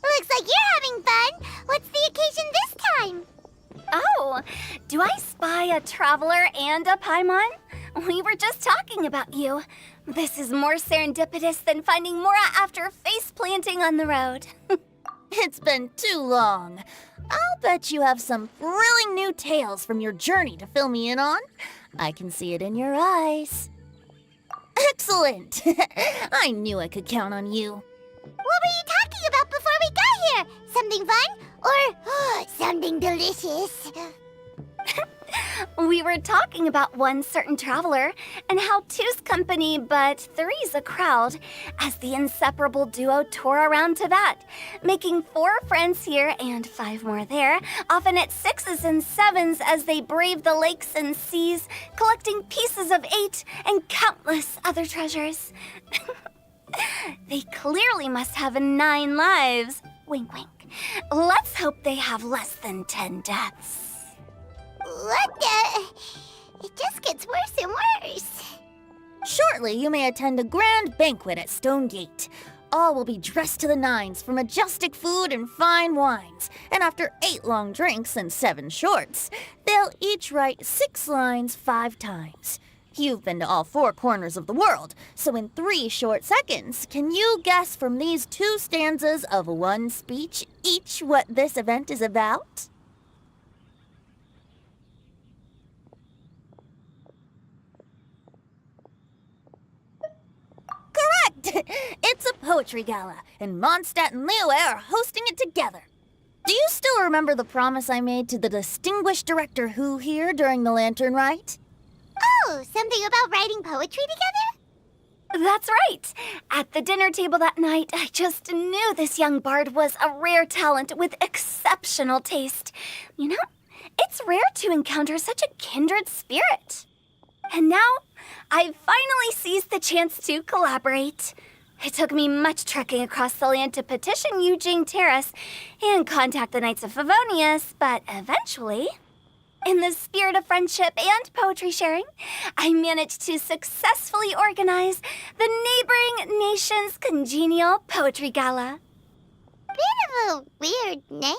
Looks like you're having fun. What's the occasion this time? Oh, do I spy a traveler and a Paimon? We were just talking about you. This is more serendipitous than finding Mora after face planting on the road. It's been too long. I'll bet you have some thrilling new tales from your journey to fill me in on. I can see it in your eyes. Excellent! I knew I could count on you. What were you talking about before we got here? Something fun? Or something delicious? We were talking about one certain traveler and how two's company but three's a crowd as the inseparable duo tore around Tibet, making 4 friends here and 5 more there, often at 6s and 7s as they braved the lakes and seas, collecting pieces of 8 and countless other treasures. They clearly must have 9 lives. Wink, wink. Let's hope they have less than 10 deaths. What the? It just gets worse and worse. Shortly, you may attend a grand banquet at Stone Gate. All will be dressed to the nines for majestic food and fine wines. And after 8 long drinks and 7 shorts, they'll each write 6 lines 5 times. You've been to all 4 corners of the world, so in 3 short seconds, can you guess from these 2 stanzas of 1 speech each what this event is about? Correct! It's a poetry gala, and Mondstadt and Liyue are hosting it together. Do you still remember the promise I made to the distinguished director Hu here during the lantern rite? Oh, something about writing poetry together? That's right. At the dinner table that night, I just knew this young bard was a rare talent with exceptional taste. You know, it's rare to encounter such a kindred spirit. And now, I've finally seized the chance to collaborate. It took me much trekking across the land to petition Yujing Terrace and contact the Knights of Favonius, but eventually, in the spirit of friendship and poetry sharing, I managed to successfully organize the neighboring nation's congenial poetry gala. Bit of a weird name.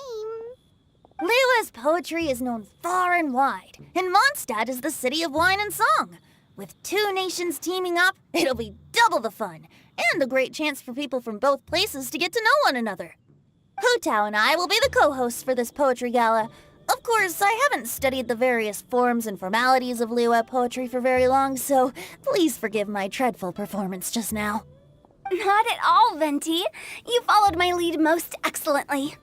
Liyue's poetry is known far and wide, and Mondstadt is the city of wine and song. With 2 nations teaming up, it'll be double the fun, and a great chance for people from both places to get to know one another. Hu Tao and I will be the co-hosts for this poetry gala. Of course, I haven't studied the various forms and formalities of Liyue poetry for very long, so please forgive my dreadful performance just now. Not at all, Venti. You followed my lead most excellently.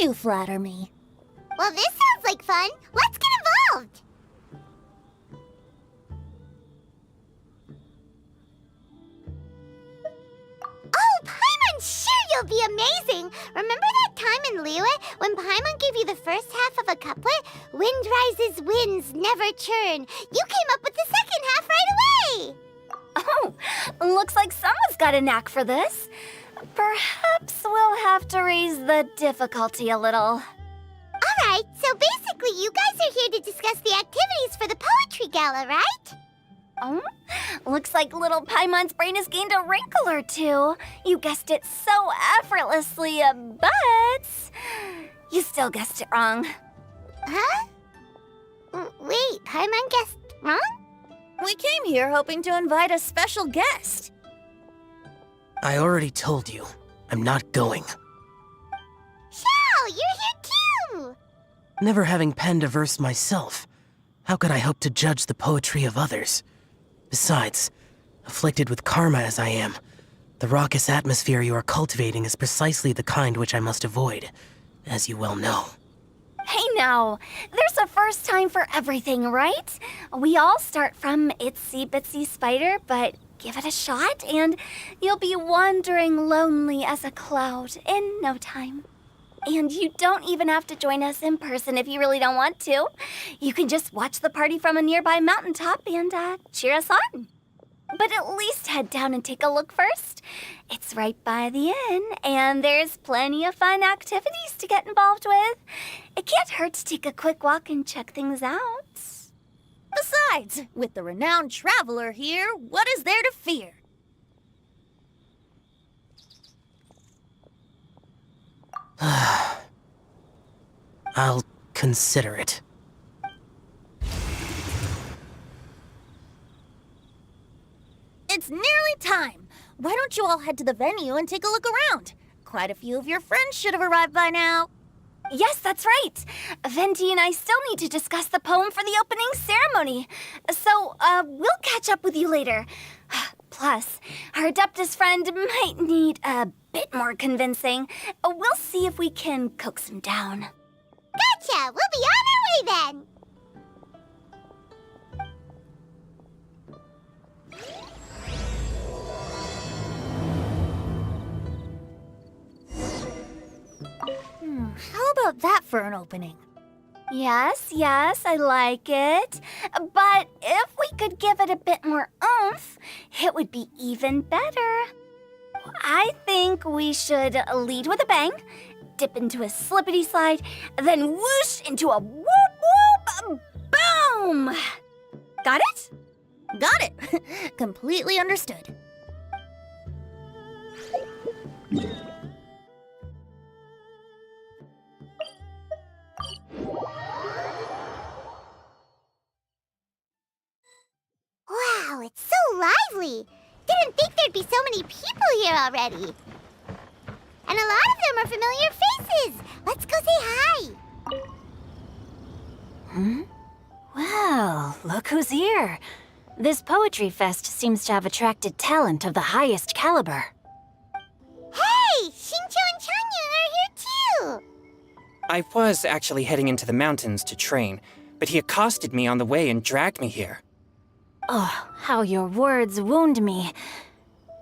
You flatter me. Well, this sounds like fun. Let's get involved. Oh, Paimon, sure you'll be amazing. Remember that time in Liyue when Paimon gave you the first half of a couplet? Wind rises, winds never churn. You came up with the second half right away. Oh, looks like someone's got a knack for this. Perhaps we'll have to raise the difficulty a little. All right, so basically you guys are here to discuss the activities for the poetry gala, right? Oh, looks like little Paimon's brain has gained a wrinkle or 2. You guessed it so effortlessly, but you still guessed it wrong. Huh? Wait, Paimon guessed wrong? We came here hoping to invite a special guest. I already told you, I'm not going. Xiao, you're here too! Never having penned a verse myself, how could I hope to judge the poetry of others? Besides, afflicted with karma as I am, the raucous atmosphere you are cultivating is precisely the kind which I must avoid, as you well know. Hey now, there's a first time for everything, right? We all start from itsy bitsy spider, but give it a shot and you'll be wandering lonely as a cloud in no time. And you don't even have to join us in person if you really don't want to. You can just watch the party from a nearby mountaintop and cheer us on. But at least head down and take a look first. It's right by the inn, and there's plenty of fun activities to get involved with. It can't hurt to take a quick walk and check things out. Besides, with the renowned traveler here, what is there to fear? I'll consider it. It's nearly time. Why don't you all head to the venue and take a look around? Quite a few of your friends should have arrived by now. Yes, that's right. Venti and I still need to discuss the poem for the opening ceremony. So, we'll catch up with you later. Plus, our Adeptus friend might need a bit more convincing. We'll see if we can coax him down. Gotcha! We'll be on our way then! How about that for an opening? Yes, I like it. But if we could give it a bit more oomph, it would be even better. I think we should lead with a bang, dip into a slippity slide, then whoosh into a whoop whoop boom! Got it? Got it. Completely understood. Wow, it's so lively! Didn't think there'd be so many people here already. And a lot of them are familiar faces. Let's go say hi. Well, look who's here. This poetry fest seems to have attracted talent of the highest caliber. Hey, Shincho and Chanyu are here too. I was actually heading into the mountains to train, but he accosted me on the way and dragged me here. Oh, how your words wound me.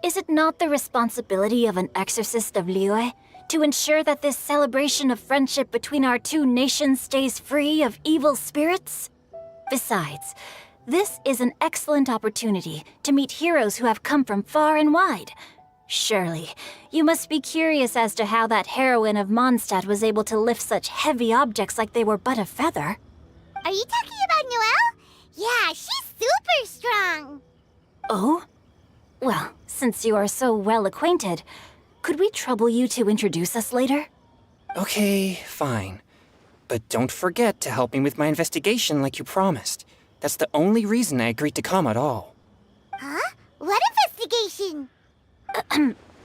Is it not the responsibility of an exorcist of Liyue to ensure that this celebration of friendship between our two nations stays free of evil spirits? Besides, this is an excellent opportunity to meet heroes who have come from far and wide. Surely, you must be curious as to how that heroine of Mondstadt was able to lift such heavy objects like they were but a feather. Are you talking about Noelle? Yeah, she's super strong. Oh? Well, since you are so well acquainted, could we trouble you to introduce us later? Okay, fine. But don't forget to help me with my investigation like you promised. That's the only reason I agreed to come at all. Huh? What investigation?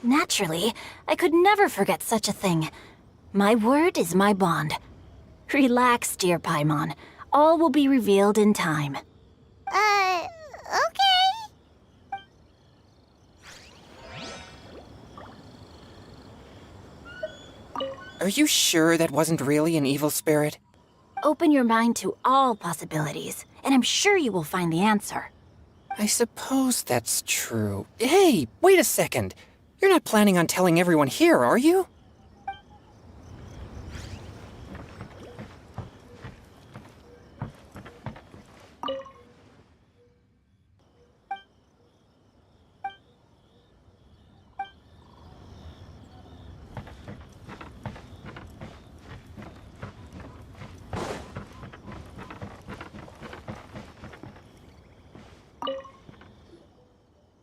Naturally, I could never forget such a thing. My word is my bond. Relax, dear Paimon. All will be revealed in time. Okay. Are you sure that wasn't really an evil spirit? Open your mind to all possibilities, and I'm sure you will find the answer. I suppose that's true. Hey, wait a second. You're not planning on telling everyone here, are you?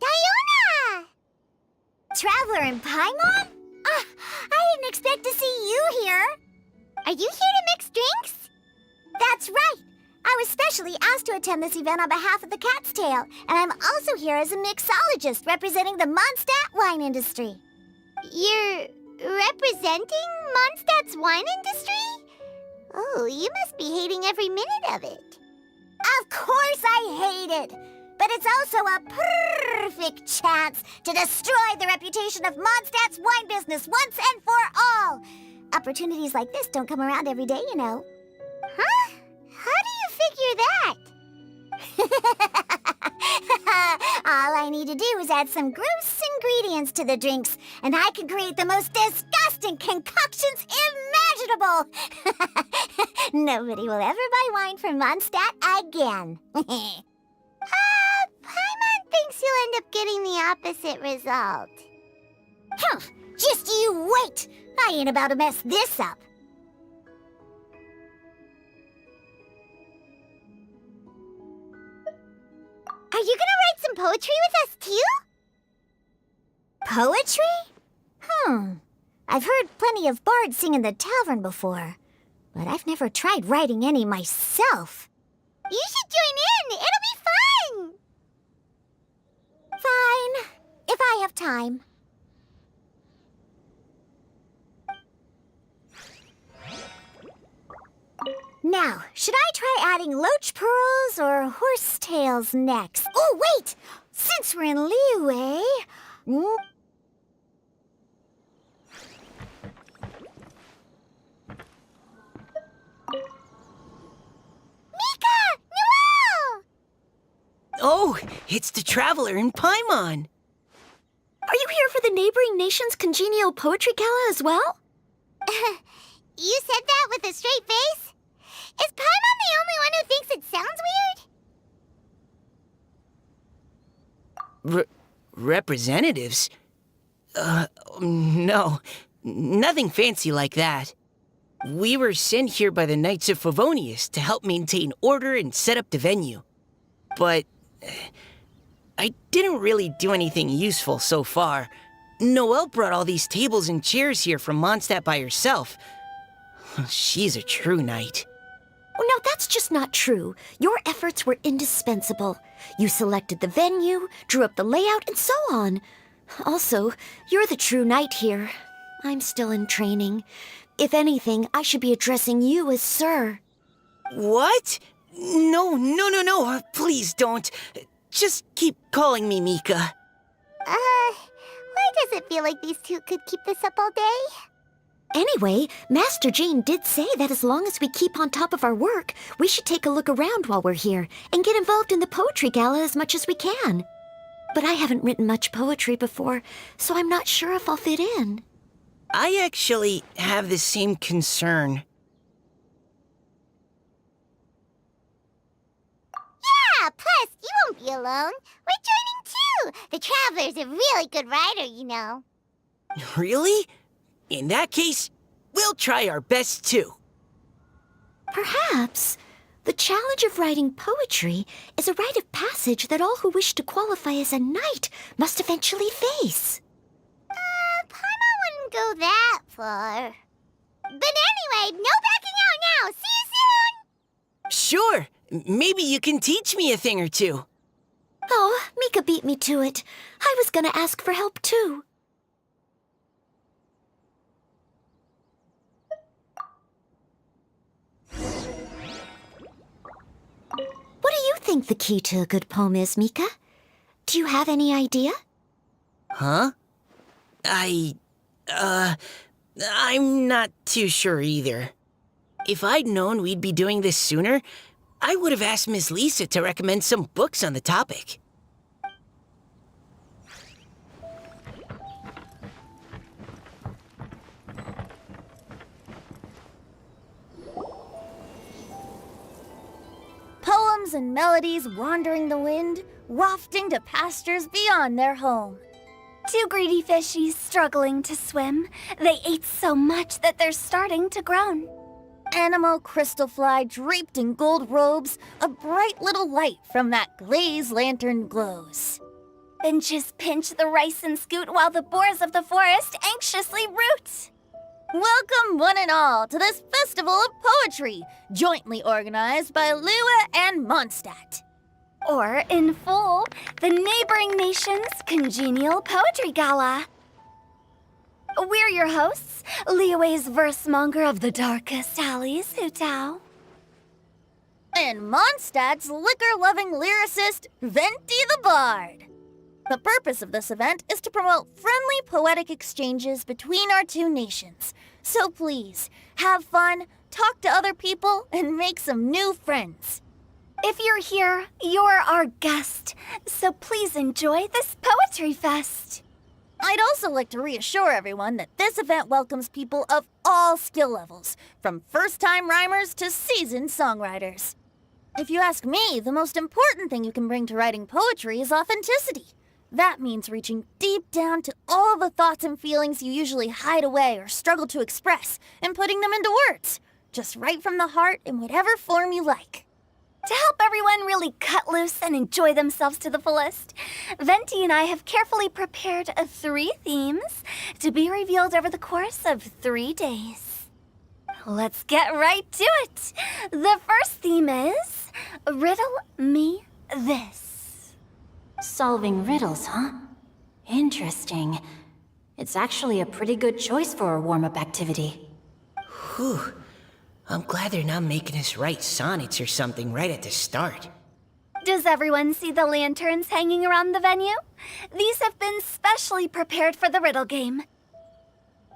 Diona! Traveler and Paimon? I didn't expect to see you here. Are you here to mix drinks? That's right. I was specially asked to attend this event on behalf of the Cat's Tail, and I'm also here as a mixologist representing the Mondstadt wine industry. You're representing Mondstadt's wine industry? Oh, you must be hating every minute of it. Of course I hate it! But it's also a perfect chance to destroy the reputation of Mondstadt's wine business once and for all! Opportunities like this don't come around every day, you know. Huh? How do you figure that? All I need to do is add some gross ingredients to the drinks, and I can create the most disgusting concoctions imaginable! imaginable. Nobody will ever buy wine from Mondstadt again. Paimon thinks you'll end up getting the opposite result. Just you wait. I ain't about to mess this up. Are you gonna write some poetry with us too? Poetry? I've heard plenty of bards sing in the tavern before, but I've never tried writing any myself. You should join in. It'll be fun. Fine, if I have time. Now, should I try adding loach pearls or horse tails next? Oh, wait! Since we're in Liyue... Mika! Noelle! Oh, it's the Traveler in Paimon. Are you here for the neighboring nation's congenial poetry gala as well? You said that with a straight face? Is Paimon the only one who thinks it sounds weird? Representatives? No. Nothing fancy like that. We were sent here by the Knights of Favonius to help maintain order and set up the venue. But I didn't really do anything useful so far. Noelle brought all these tables and chairs here from Mondstadt by herself. She's a true knight. Oh, no, that's just not true. Your efforts were indispensable. You selected the venue, drew up the layout, and so on. Also, you're the true knight here. I'm still in training. If anything, I should be addressing you as Sir. What? No. Please don't. Just keep calling me Mika. Why does it feel like these two could keep this up all day? Anyway, Master Jane did say that as long as we keep on top of our work, we should take a look around while we're here and get involved in the poetry gala as much as we can. But I haven't written much poetry before, so I'm not sure if I'll fit in. I actually have the same concern. Yeah, plus, you won't be alone. We're joining too. The Traveler's a really good writer, you know. Really? In that case, we'll try our best too. Perhaps the challenge of writing poetry is a rite of passage that all who wish to qualify as a knight must eventually face. Paimon wouldn't go that far. But anyway, no backing out now. See you soon! Sure, maybe you can teach me a thing or two. Oh, Mika beat me to it. I was gonna ask for help too. What do you think the key to a good poem is, Mika? Do you have any idea? Huh? I'm not too sure either. If I'd known we'd be doing this sooner, I would have asked Miss Lisa to recommend some books on the topic. Poems and melodies wandering the wind, wafting to pastures beyond their home. Two greedy fishies struggling to swim. They ate so much that they're starting to groan. Animal crystal fly draped in gold robes, a bright little light from that glazed lantern glows. Finches pinch the rice and scoot while the boars of the forest anxiously root. Welcome one and all to this festival of poetry, jointly organized by Liyue and Mondstadt. Or, in full, the neighboring nation's congenial poetry gala. We're your hosts, Liyue's versemonger of the darkest alleys, Hutao. And Mondstadt's liquor-loving lyricist, Venti the Bard. The purpose of this event is to promote friendly poetic exchanges between our two nations. So please, have fun, talk to other people, and make some new friends. If you're here, you're our guest, so please enjoy this poetry fest. I'd also like to reassure everyone that this event welcomes people of all skill levels, from first-time rhymers to seasoned songwriters. If you ask me, the most important thing you can bring to writing poetry is authenticity. That means reaching deep down to all the thoughts and feelings you usually hide away or struggle to express, and putting them into words. Just write from the heart in whatever form you like. To help everyone really cut loose and enjoy themselves to the fullest, Venti and I have carefully prepared 3 themes to be revealed over the course of 3 days. Let's get right to it. The first theme is Riddle Me This. Solving riddles, huh? Interesting. It's actually a pretty good choice for a warm-up activity. Whew. I'm glad they're not making us write sonnets or something right at the start. Does everyone see the lanterns hanging around the venue? These have been specially prepared for the riddle game.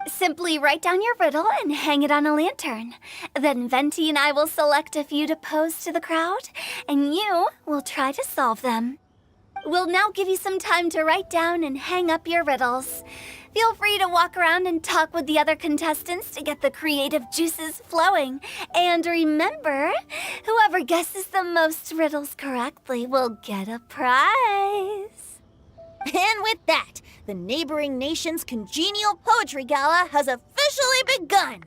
Simply write down your riddle and hang it on a lantern. Then Venti and I will select a few to pose to the crowd, and you will try to solve them. We'll now give you some time to write down and hang up your riddles. Feel free to walk around and talk with the other contestants to get the creative juices flowing. And remember, whoever guesses the most riddles correctly will get a prize. And with that, the neighboring nation's congenial poetry gala has officially begun.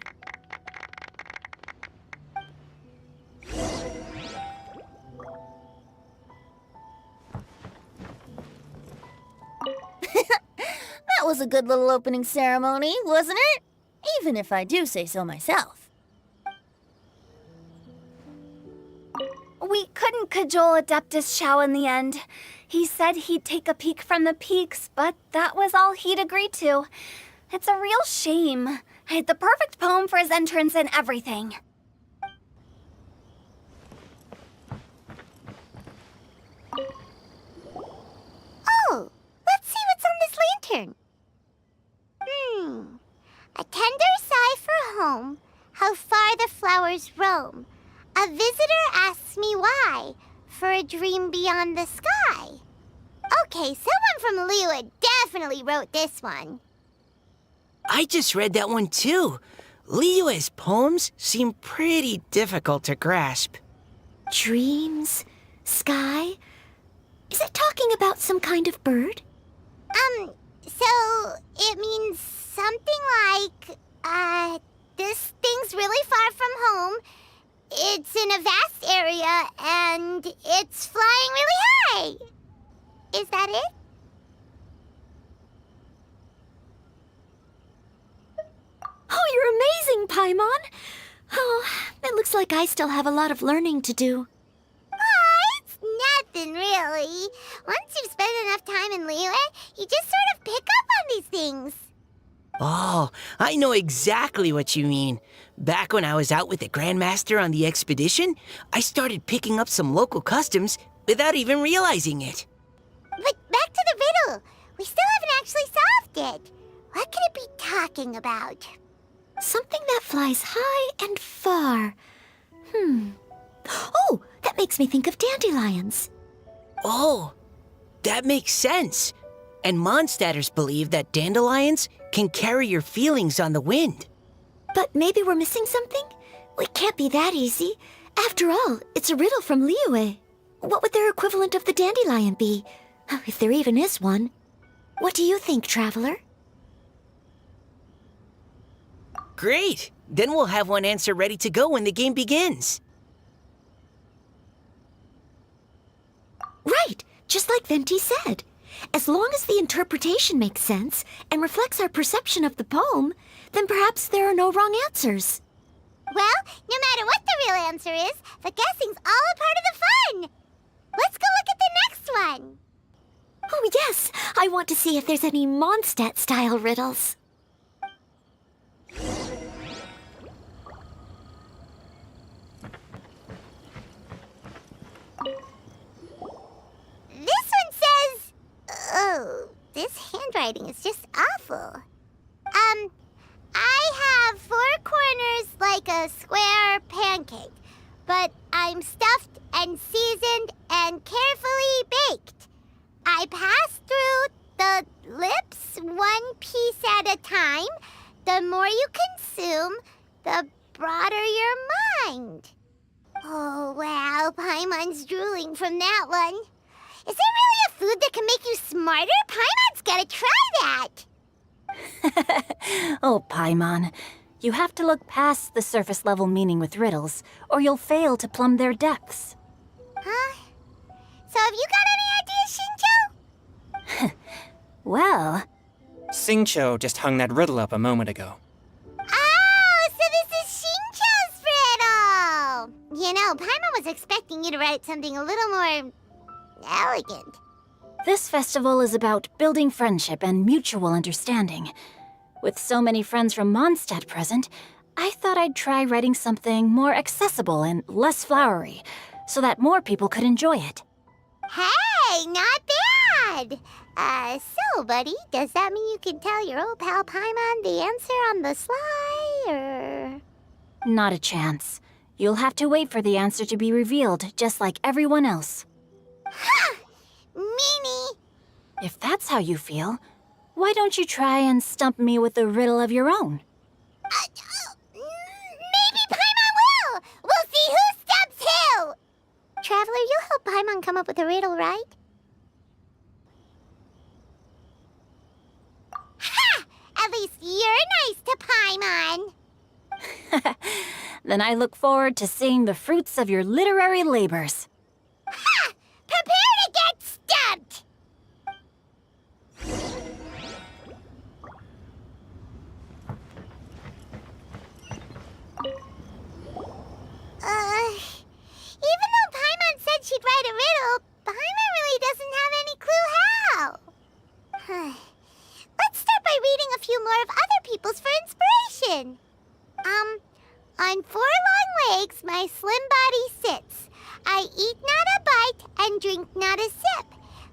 That was a good little opening ceremony, wasn't it? Even if I do say so myself. We couldn't cajole Adeptus Shao in the end. He said he'd take a peek from the peaks, but that was all he'd agreed to. It's a real shame. I had the perfect poem for his entrance and everything. Oh, let's see what's on this lantern. A tender sigh for home, how far the flowers roam. A visitor asks me why, for a dream beyond the sky. Okay, someone from Liyue definitely wrote this one. I just read that one too. Liyue's poems seem pretty difficult to grasp. Dreams? Sky? Is it talking about some kind of bird? So it means something like, this thing's really far from home. It's in a vast area, and it's flying really high. Is that it? Oh, you're amazing, Paimon! Oh, it looks like I still have a lot of learning to do. It's nothing, really. Once you've spent enough time in Liyue, you just sort of pick up on these things. Oh, I know exactly what you mean. Back when I was out with the Grandmaster on the expedition, I started picking up some local customs without even realizing it. But back to the riddle. We still haven't actually solved it. What could it be talking about? Something that flies high and far. Oh, that makes me think of dandelions. Oh, that makes sense. And Mondstadters believe that dandelions can carry your feelings on the wind. But maybe we're missing something? It can't be that easy. After all, it's a riddle from Liyue. What would their equivalent of the dandelion be? If there even is one. What do you think, Traveler? Great! Then we'll have one answer ready to go when the game begins. Right, just like Venti said. As long as the interpretation makes sense and reflects our perception of the poem, then perhaps there are no wrong answers. Well, no matter what the real answer is, the guessing's all a part of the fun. Let's go look at the next one. Oh yes, I want to see if there's any Mondstadt-style riddles. This one says... Oh, this handwriting is just awful. I have 4 corners like a square pancake, but I'm stuffed and seasoned and carefully baked. I pass through the the lips one piece at a time. The more you consume, the broader your mind. Oh, wow, Paimon's drooling from that one. Is there really a food that can make you smarter? Paimon's gotta try that. Oh, Paimon. You have to look past the surface level meaning with riddles, or you'll fail to plumb their depths. Huh? So have you got any ideas, Shinjo? Well, Singcho just hung that riddle up a moment ago. Oh, so this is Shinjo's riddle! You know, Paimon was expecting you to write something a little more elegant. this festival is about building friendship and mutual understanding. With so many friends from Mondstadt present, I thought I'd try writing something more accessible and less flowery, so that more people could enjoy it. Hey, not bad! So, buddy, does that mean you can tell your old pal Paimon the answer on the sly, or...? Not a chance. You'll have to wait for the answer to be revealed, just like everyone else. Ha! Meanie! If that's how you feel, why don't you try and stump me with a riddle of your own? Maybe Paimon will! We'll see who stumps who! Traveler, you'll help Paimon come up with a riddle, right? Ha! At least you're nice to Paimon. Then I look forward to seeing the fruits of your literary labors. Ha! Prepare to get stumped! Even though Paimon said she'd write a riddle, Paimon really doesn't have any clue how. Let's start by reading a few more of other people's for inspiration. On 4 long legs my slim body sits. I eat not a bite and drink not a sip.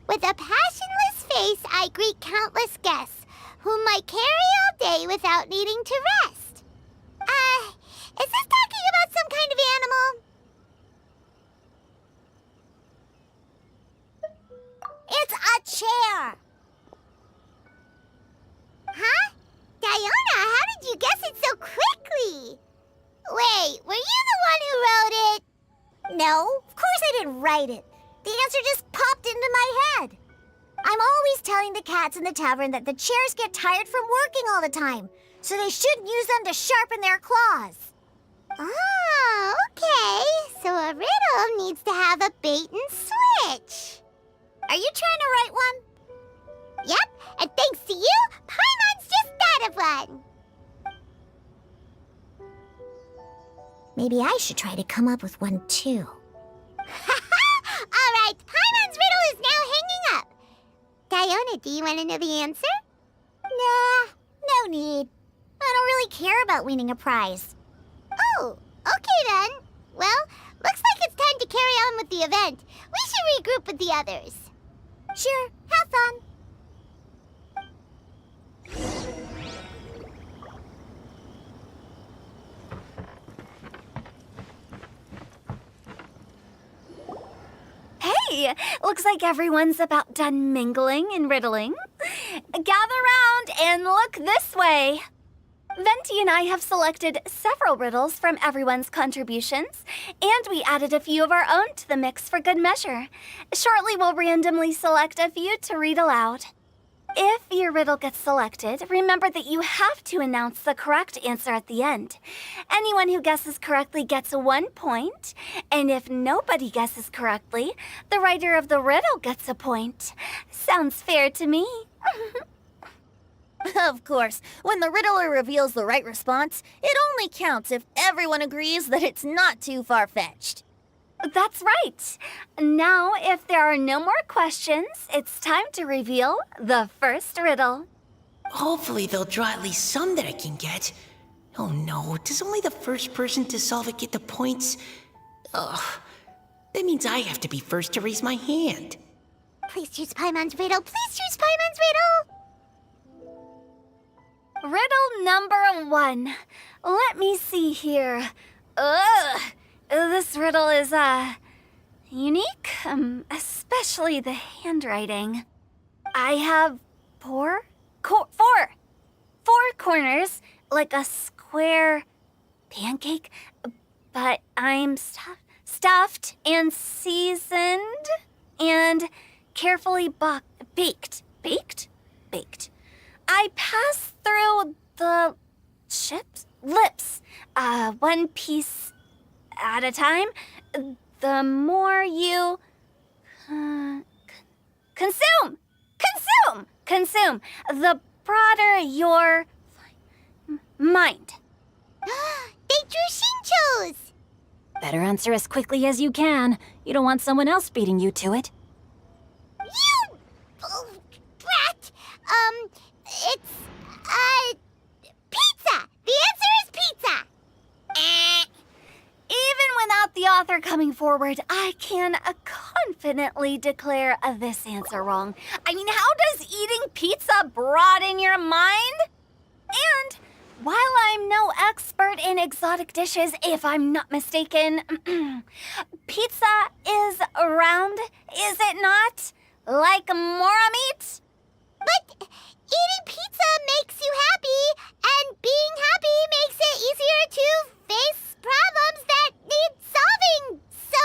With a passionless face I greet countless guests, whom I carry all day without needing to rest. Is this talking about some kind of animal? It's a chair. Huh? Diona, how did you guess it so quickly? Wait, were you the one who wrote it? No, of course I didn't write it. The answer just popped into my head. I'm always telling the cats in the tavern that the chairs get tired from working all the time, so they shouldn't use them to sharpen their claws. Oh, okay. So a riddle needs to have a bait and switch. Are you trying to write one? Yep, and thanks to you, Paimon's just thought of one. Maybe I should try to come up with one too. All right, Paimon's riddle is now hanging up. Diona, do you want to know the answer? Nah, no need. I don't really care about winning a prize. Oh, okay then. Well, looks like it's time to carry on with the event. We should regroup with the others. Sure, have fun. Hey, looks like everyone's about done mingling and riddling. Gather round and look this way. Venti and I have selected several riddles from everyone's contributions, and we added a few of our own to the mix for good measure. Shortly, we'll randomly select a few to read aloud. If your riddle gets selected, remember that you have to announce the correct answer at the end. Anyone who guesses correctly gets 1 point, and if nobody guesses correctly, the writer of the riddle gets a point. Sounds fair to me. Of course, when the riddler reveals the right response, it only counts if everyone agrees that it's not too far-fetched. That's right. Now, if there are no more questions, it's time to reveal the first riddle. Hopefully they'll draw at least some that I can get. Oh no, does only the first person to solve it get the points? Ugh, that means I have to be first to raise my hand. Please choose Paimon's riddle. Please choose Paimon's riddle. Riddle number 1. Let me see here. Ugh. This riddle is, unique, especially the handwriting. I have Four corners, like a square pancake, but I'm stuffed and seasoned and carefully baked. Baked. I pass through the lips, one piece at a time. The more you consume, the broader your mind. They drew Shinchos! Better answer as quickly as you can. You don't want someone else beating you to it. You! Oh, brat! It's, pizza! The answer is pizza! Even without the author coming forward, I can confidently declare this answer wrong. I mean, how does eating pizza broaden your mind? And while I'm no expert in exotic dishes, if I'm not mistaken, pizza is round, is it not? Like mora meat? But eating pizza makes you happy, and being happy makes it easier to face problems that need solving, so...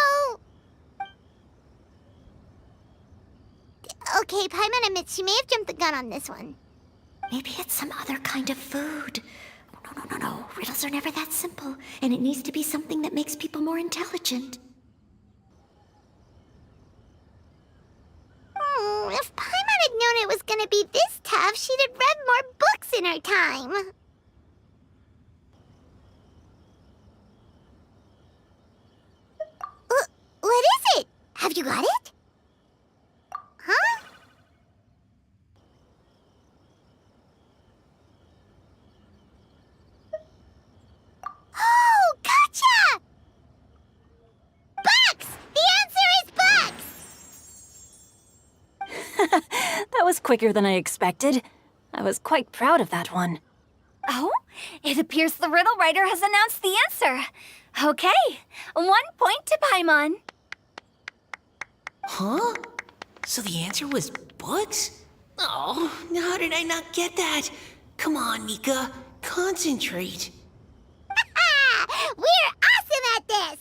Okay, Paimon admits she may have jumped the gun on this one. Maybe it's some other kind of food. No. Riddles are never that simple, and it needs to be something that makes people more intelligent. If Paimon had known it was gonna be this tough, she'd have read more books in her time. What is it? Have you got it? Huh? Oh, gotcha! Bucks! The answer is bucks! That was quicker than I expected. I was quite proud of that one. Oh, it appears the riddle writer has announced the answer. Okay, 1 point to Paimon. Huh? So the answer was bugs? Oh, how did I not get that? Come on, Nika. Concentrate. We're awesome at this!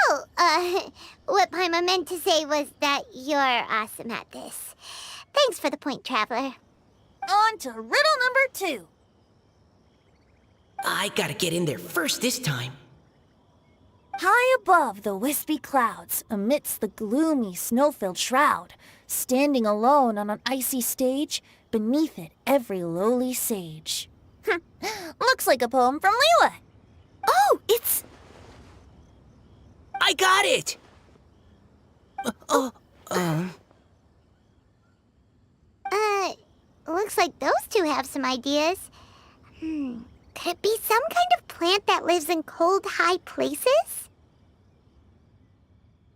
Oh, what Paimon meant to say was that you're awesome at this. Thanks for the point, Traveler. On to riddle number 2. I gotta get in there first this time. High above the wispy clouds, amidst the gloomy snow-filled shroud, standing alone on an icy stage, beneath it every lowly sage. Looks like a poem from Liyue. Oh, it's... I got it! Looks like those two have some ideas. Could it be some kind of plant that lives in cold, high places?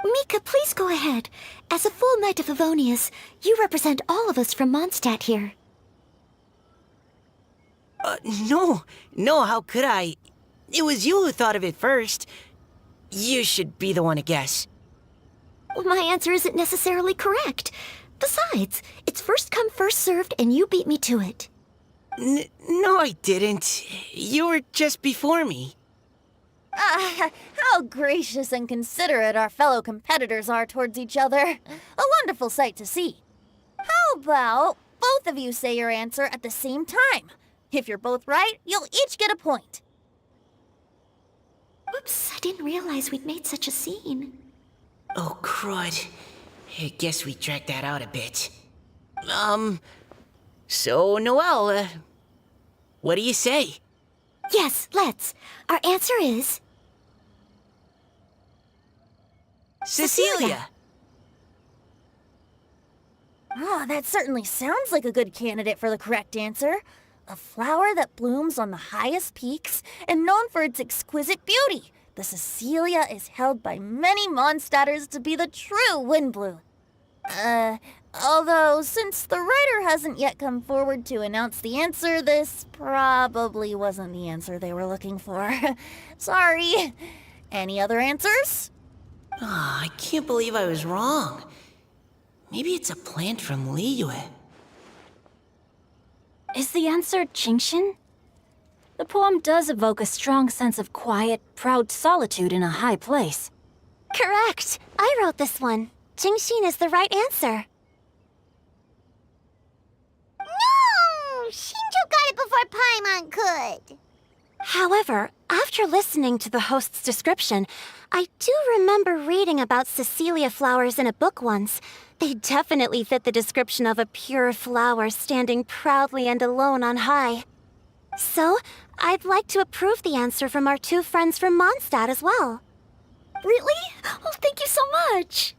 Mika, please go ahead. As a full Knight of Favonius, you represent all of us from Mondstadt here. No, how could I? It was you who thought of it first. You should be the one to guess. Well, my answer isn't necessarily correct. Besides, it's first come, first served, and you beat me to it. No, I didn't. You were just before me. How gracious and considerate our fellow competitors are towards each other. A wonderful sight to see. How about both of you say your answer at the same time? If you're both right, you'll each get a point. Oops, I didn't realize we'd made such a scene. Oh, crud. I guess we dragged that out a bit. So, Noelle, what do you say? Yes, let's. Our answer is... Cecilia! Oh, that certainly sounds like a good candidate for the correct answer. A flower that blooms on the highest peaks and known for its exquisite beauty. The Cecilia is held by many Mondstadters to be the true Windblue. Although, since the writer hasn't yet come forward to announce the answer, this probably wasn't the answer they were looking for. Sorry. Any other answers? Ah, I can't believe I was wrong. Maybe it's a plant from Liyue. Is the answer Qingshin? The poem does evoke a strong sense of quiet, proud solitude in a high place. Correct. I wrote this one. Jingxin is the right answer. No! Shinjo got it before Paimon could. However, after listening to the host's description, I do remember reading about Cecilia flowers in a book once. They definitely fit the description of a pure flower standing proudly and alone on high. So, I'd like to approve the answer from our two friends from Mondstadt as well. Really? Oh, thank you so much.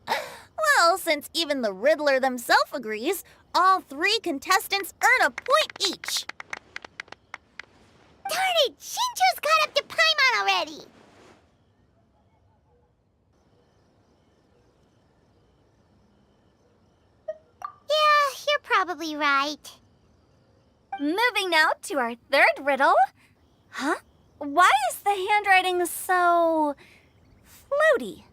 Well, since even the Riddler themselves agrees, all three contestants earn a point each. Darn it! Shinjo's caught up to Paimon already! Yeah, you're probably right. Moving now to our third riddle. Huh? Why is the handwriting so floaty?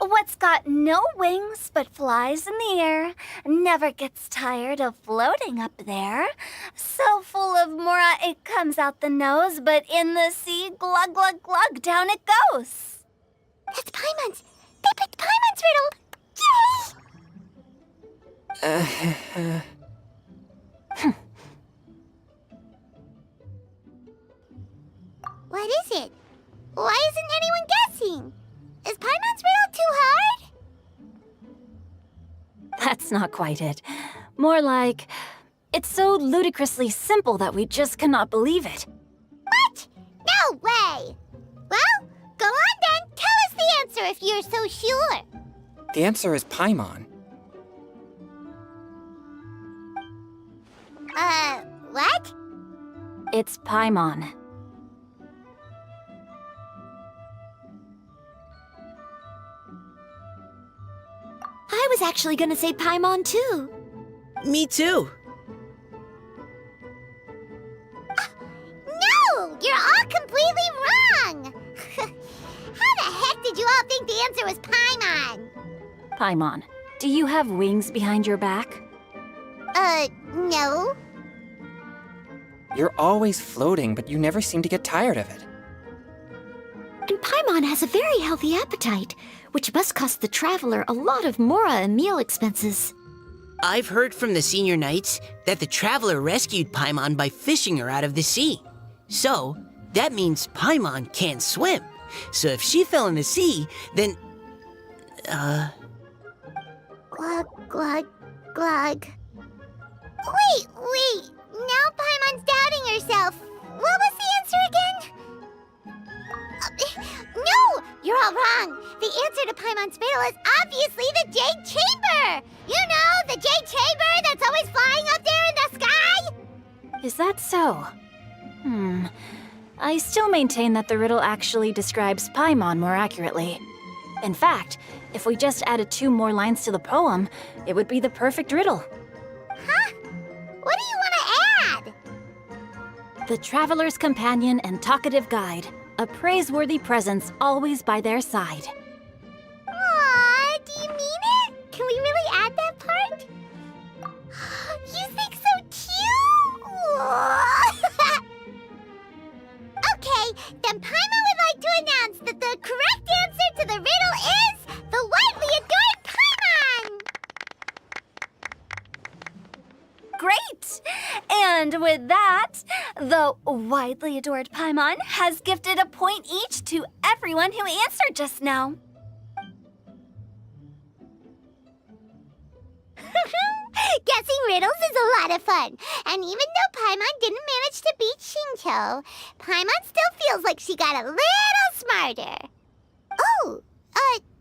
What's got no wings but flies in the air, never gets tired of floating up there. So full of mora it comes out the nose, but in the sea, glug glug glug, down it goes. That's Paimon's! They picked Paimon's riddle! Yay! What is it? Why isn't anyone guessing? Is Paimon's riddle too hard? That's not quite it. More like, it's so ludicrously simple that we just cannot believe it. What? No way! Well, go on then. Tell us the answer if you're so sure. The answer is Paimon. What? It's Paimon. I was actually gonna say Paimon too. Me too. No! You're all completely wrong! How the heck did you all think the answer was Paimon? Paimon, do you have wings behind your back? No. You're always floating, but you never seem to get tired of it. And Paimon has a very healthy appetite, which must cost the traveler a lot of mora and meal expenses. I've heard from the senior knights that the traveler rescued Paimon by fishing her out of the sea. So, that means Paimon can't swim. So if she fell in the sea, then... Glug, glug, glug. Wait. Now Paimon's doubting herself. What was the answer again? No! You're all wrong. The answer to Paimon's riddle is obviously the Jade Chamber! You know, the Jade Chamber that's always flying up there in the sky? Is that so? I still maintain that the riddle actually describes Paimon more accurately. In fact, if we just added 2 more lines to the poem, it would be the perfect riddle. Huh? What do you want to add? The traveler's companion and talkative guide, a praiseworthy presence always by their side. Aw, do you mean it? Can we really add that part? You think so too? Okay, then Paimon would like to announce that the correct answer to the riddle is the widely adored Paimon! Great! And with that, the widely adored Paimon has gifted a point each to everyone who answered just now. Guessing riddles is a lot of fun. And even though Paimon didn't manage to beat Shinto, Paimon still feels like she got a little smarter. Oh,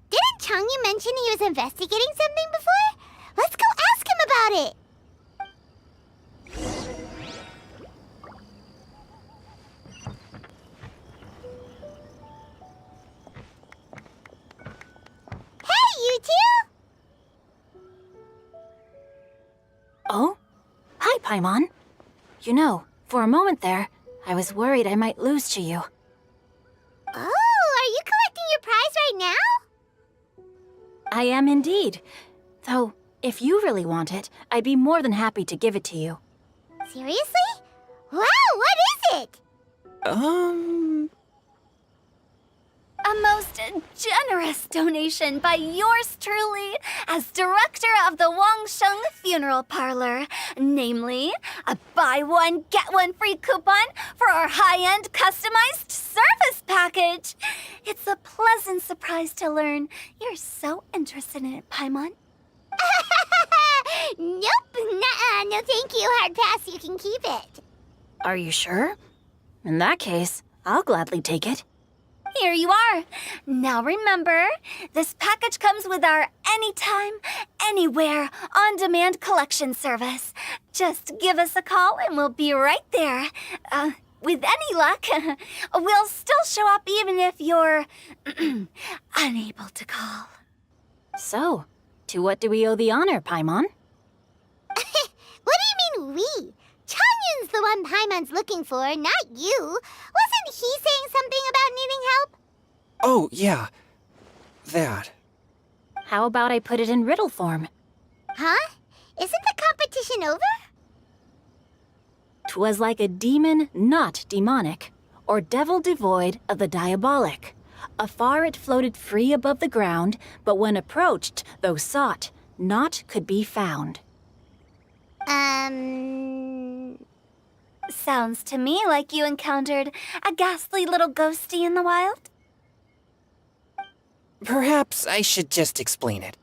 didn't Changyu mention he was investigating something before? Let's go ask him about it. Hey, you two! Oh? Hi, Paimon. You know, for a moment there, I was worried I might lose to you. Oh, are you collecting your I am indeed. Though, if you really want it, I'd be more than happy to give it to you. Seriously? Wow, what is it? A most generous donation by yours truly as director of the Wangsheng Funeral Parlor. Namely, a buy one, get one free coupon for our high-end customized service package. It's a pleasant surprise to learn you're so interested in it, Paimon. Nope, nuh-uh, no thank you, hard pass, you can keep it. Are you sure? In that case, I'll gladly take it. Here you are. Now remember, this package comes with our anytime, anywhere, on-demand collection service. Just give us a call and we'll be right there. With any luck, we'll still show up even if you're unable to call. So, to what do we owe the honor, Paimon? What do you mean we? Changyun's the one Paimon's looking for, not you. Wasn't he saying something about needing help? Oh, yeah. That. How about I put it in riddle form? Huh? Isn't the competition over? 'Twas like a demon not demonic, or devil devoid of the diabolic. Afar it floated free above the ground, but when approached, though sought, naught could be found. Sounds to me like you encountered a ghastly little ghosty in the wild. Perhaps I should just explain it.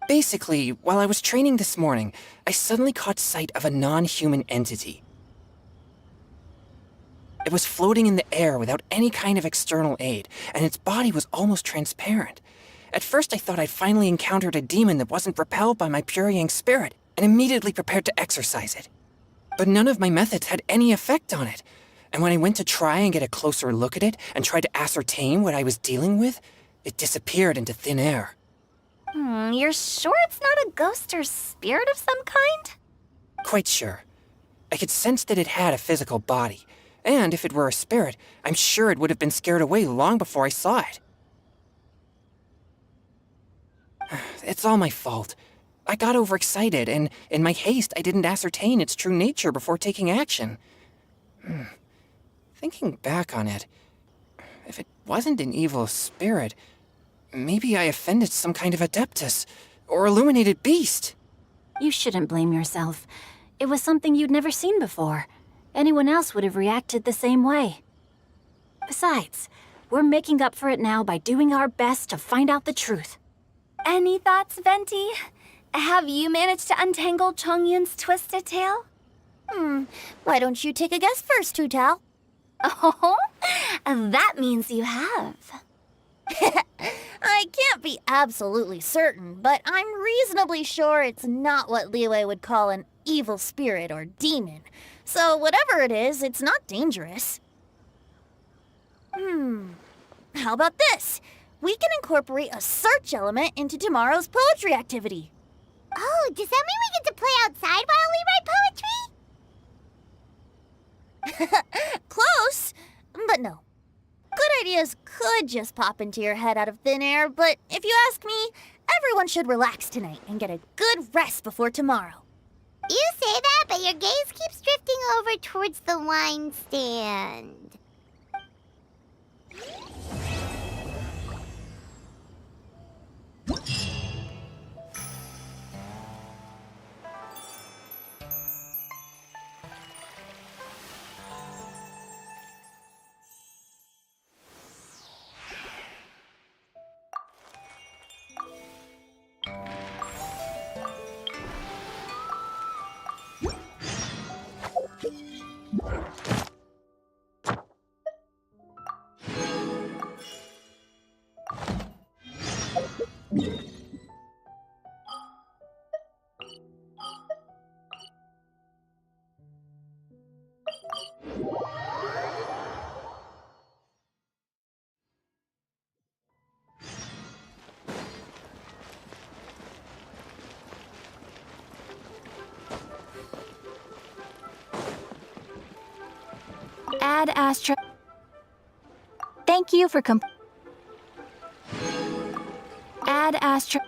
Basically, while I was training this morning, I suddenly caught sight of a non-human entity. It was floating in the air without any kind of external aid, and its body was almost transparent. At first I thought I'd finally encountered a demon that wasn't repelled by my pure yang spirit, and immediately prepared to exorcise it. But none of my methods had any effect on it, and when I went to try and get a closer look at it and tried to ascertain what I was dealing with, it disappeared into thin air. You're sure it's not a ghost or spirit of some kind? Quite sure. I could sense that it had a physical body, and if it were a spirit, I'm sure it would have been scared away long before I saw it. It's all my fault. I got overexcited, and in my haste, I didn't ascertain its true nature before taking action. Thinking back on it, if it wasn't an evil spirit, maybe I offended some kind of adeptus or illuminated beast. You shouldn't blame yourself. It was something you'd never seen before. Anyone else would have reacted the same way. Besides, we're making up for it now by doing our best to find out the truth. Any thoughts, Venti? Have you managed to untangle Chongyun's twisted tail? Why don't you take a guess first, Hu-Tao? Oh, that means you have. I can't be absolutely certain, but I'm reasonably sure it's not what Liyue would call an evil spirit or demon. So whatever it is, it's not dangerous. How about this? We can incorporate a search element into tomorrow's poetry activity. Oh, does that mean we get to play outside while we write poetry? Close, but no. Good ideas could just pop into your head out of thin air, but if you ask me, everyone should relax tonight and get a good rest before tomorrow. You say that, but your gaze keeps drifting over towards the wine stand. Ad Astra. Thank you for Ad Astra.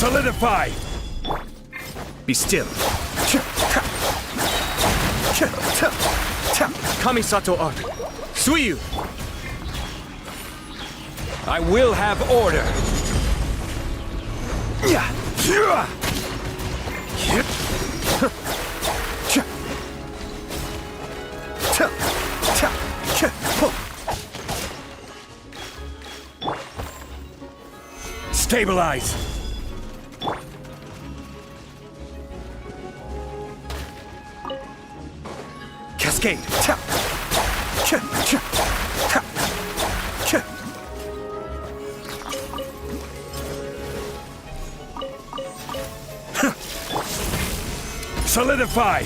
Solidify! Be still. Kamisato Art. Suiyu! I will have order! Stabilize! Cascade! Solidify!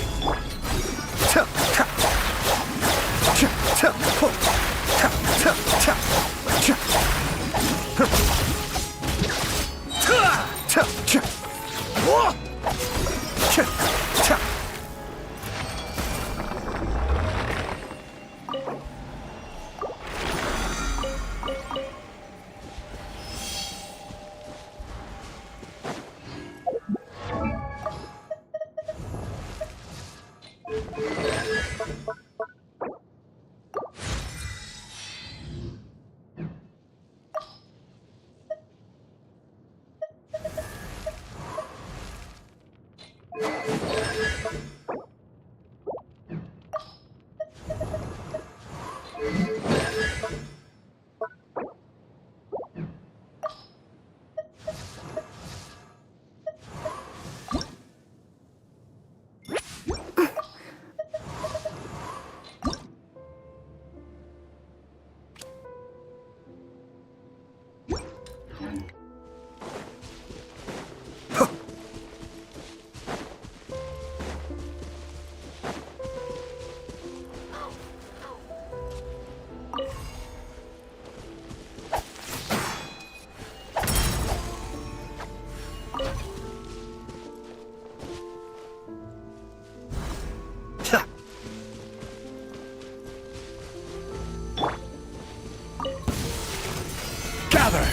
Gather!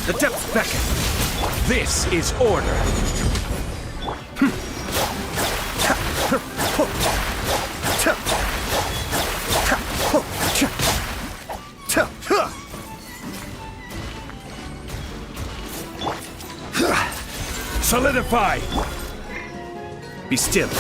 The depths beckon. This is order. Solidify! Be still.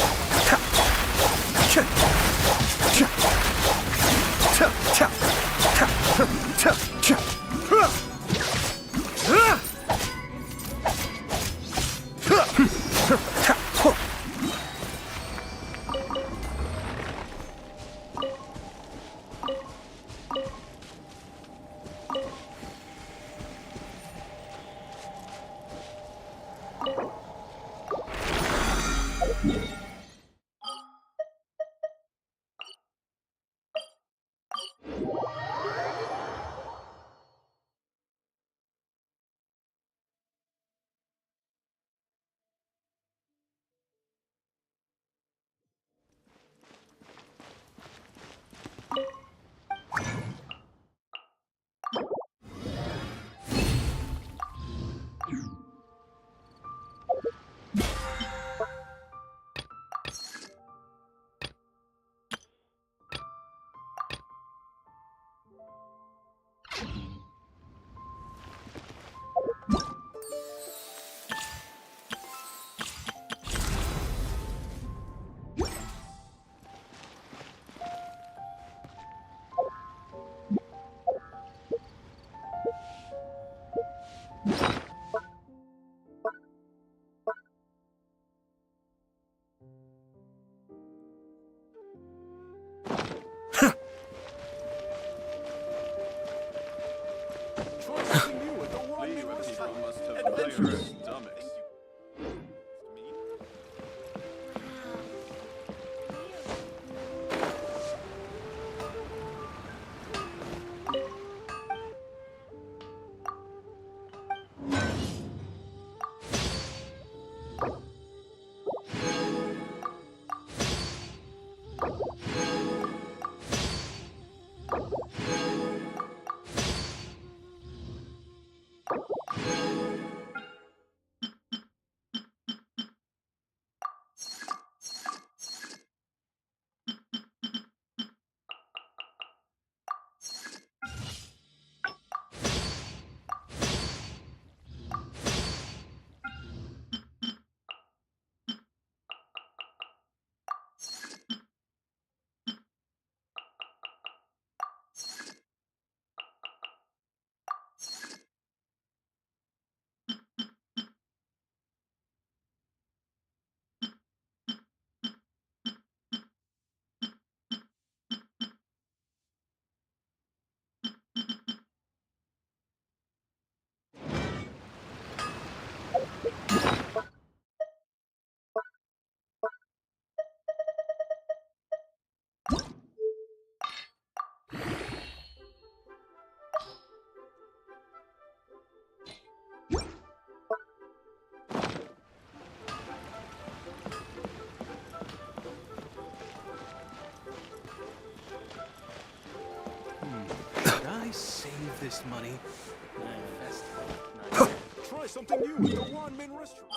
this money. Try something new at the Wan Min restaurant.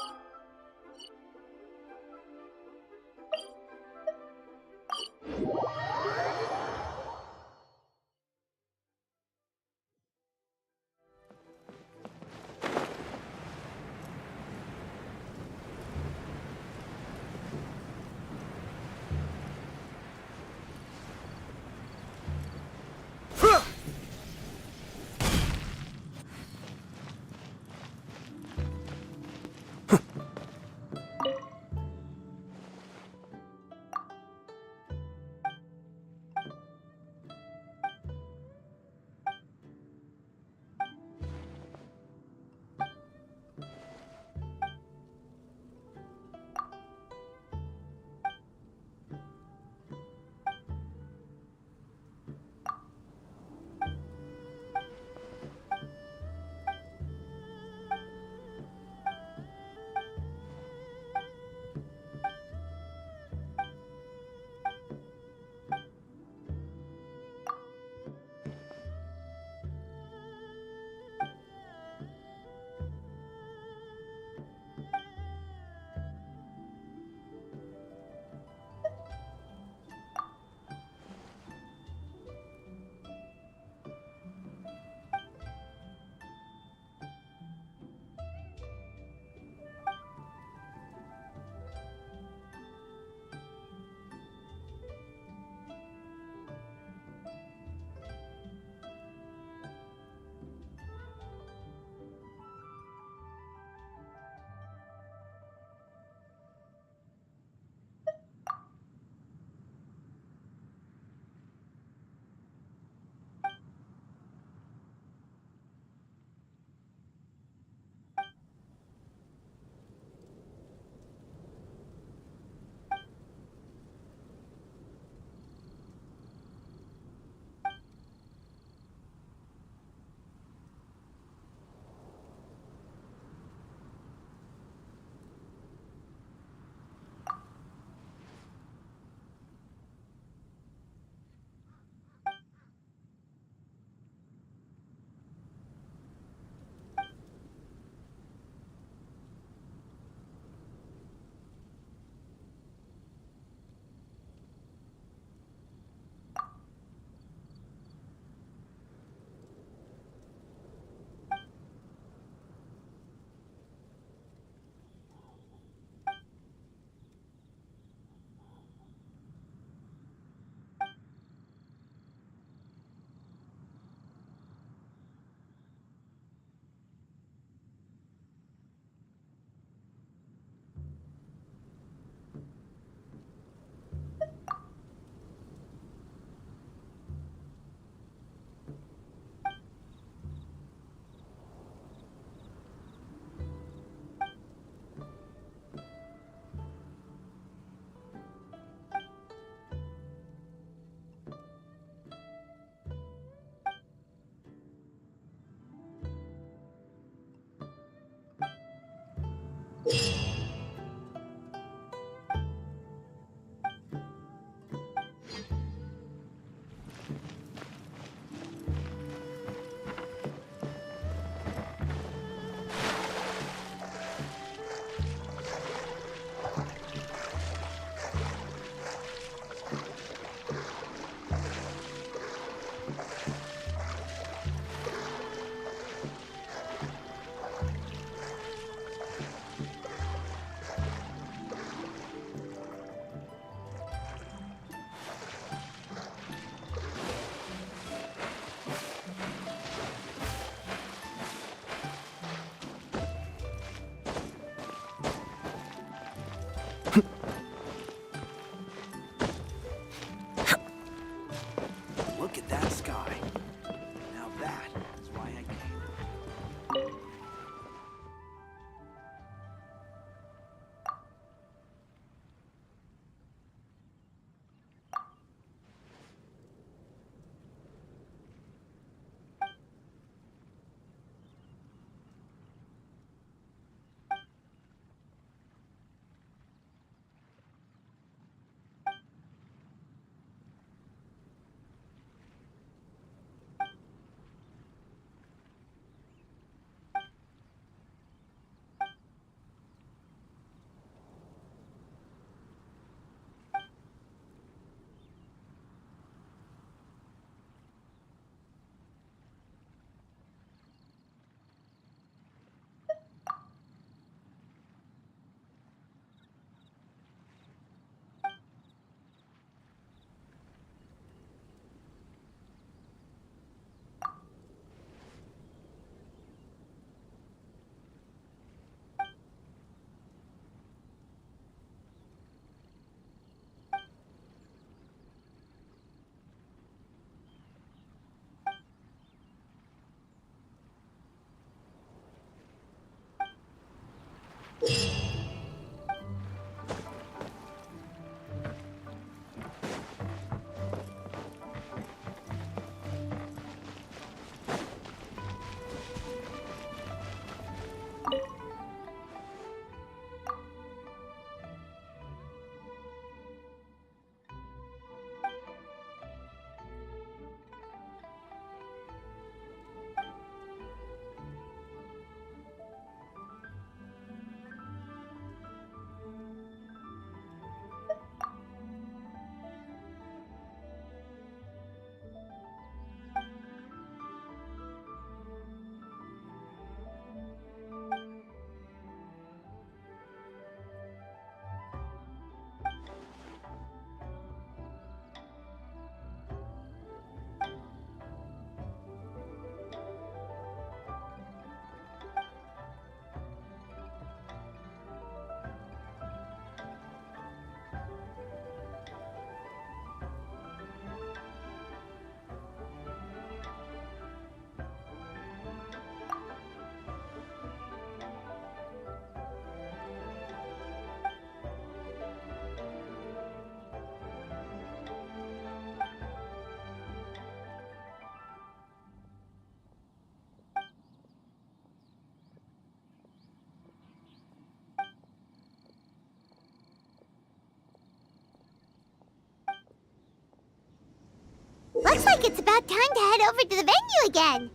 Looks like it's about time to head over to the venue again.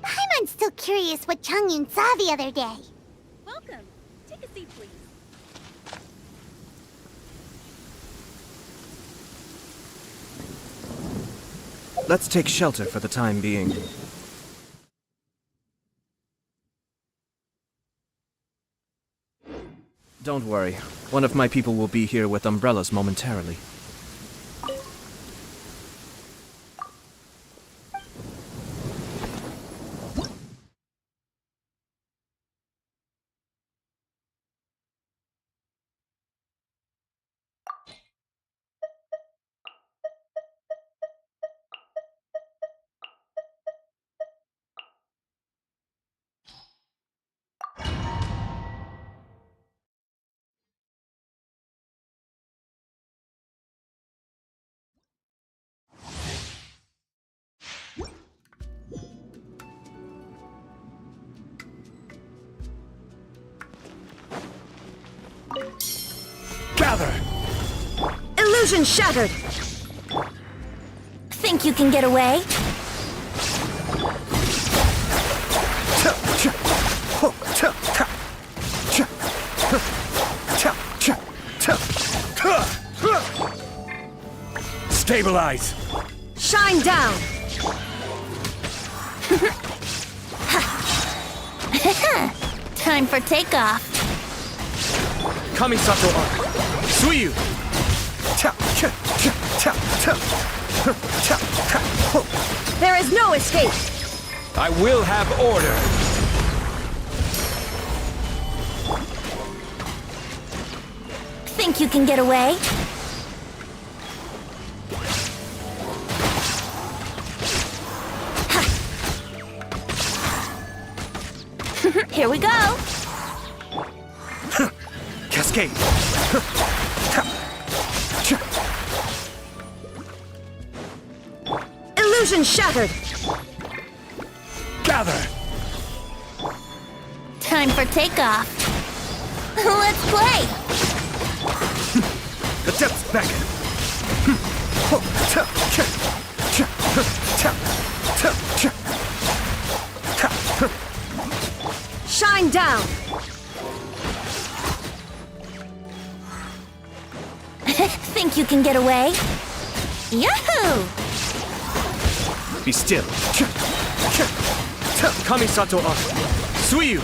Paimon's still curious what Changyun saw the other day. Welcome. Take a seat, please. Let's take shelter for the time being. Don't worry. One of my people will be here with umbrellas momentarily. Gather! Illusion shattered! Think you can get away? Stabilize! Shine down! Time for takeoff. Kamisato arc! Suiyu! There is no escape! I will have order! Think you can get away? Here we go! Cascade! Illusion shattered! Gather! Time for takeoff. Let's play! The depths beckon! Shine down! Think you can get away? Yahoo! Be still! Kamisato arc! Suiyu!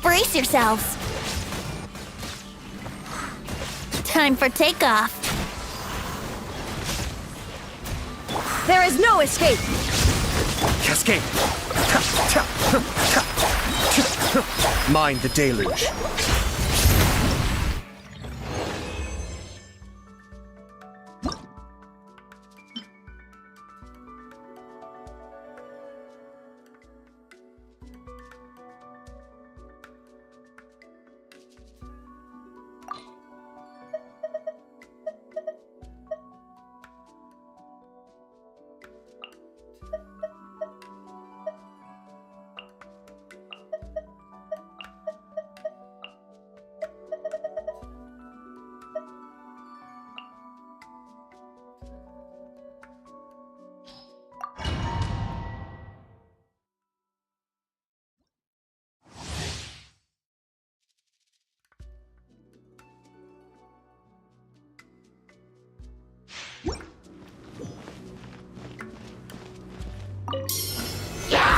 Brace yourselves. Time for takeoff. There is no escape. Cascade! Mind the deluge!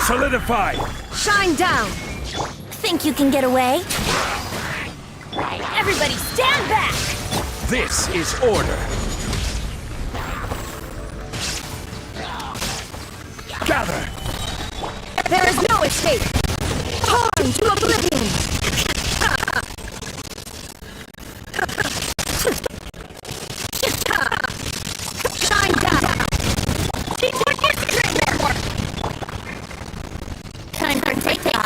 Solidify! Shine down! Think you can get away? Everybody stand back! This is order! Gather! There is no escape! Torn to oblivion! Shine down! Time for takeoff!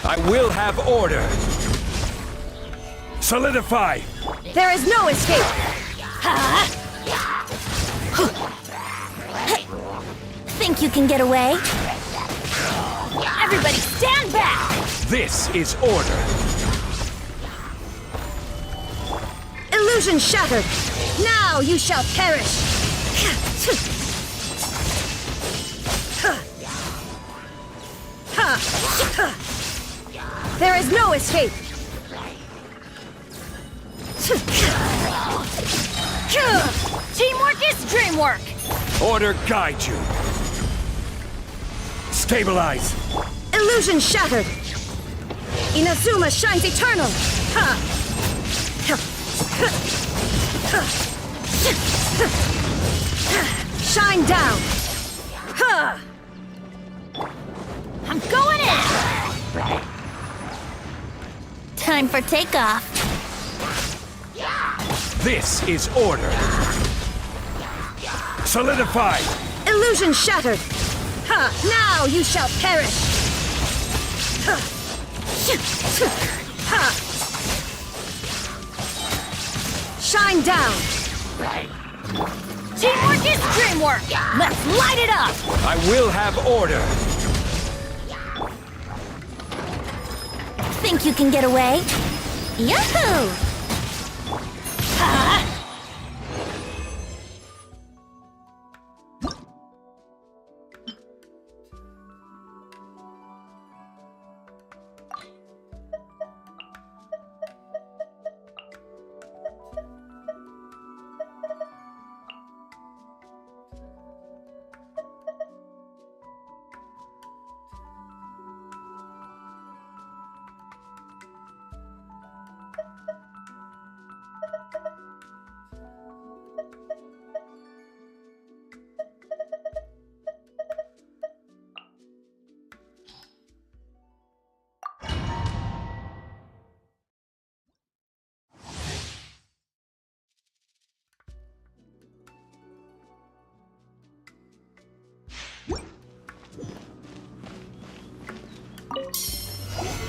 I will have order! Solidify! There is no escape! Think you can get away? Everybody stand back! This is order! Illusion shattered! Now you shall perish! There is no escape! Teamwork is dreamwork! Order guide you! Stabilize! Illusion shattered! Inazuma shines eternal! Shine down! I'm going in! Time for takeoff! This is order! Solidify! Illusion shattered! Now you shall perish! Shine down! Teamwork is dreamwork! Let's light it up! I will have order! Think you can get away? Yahoo!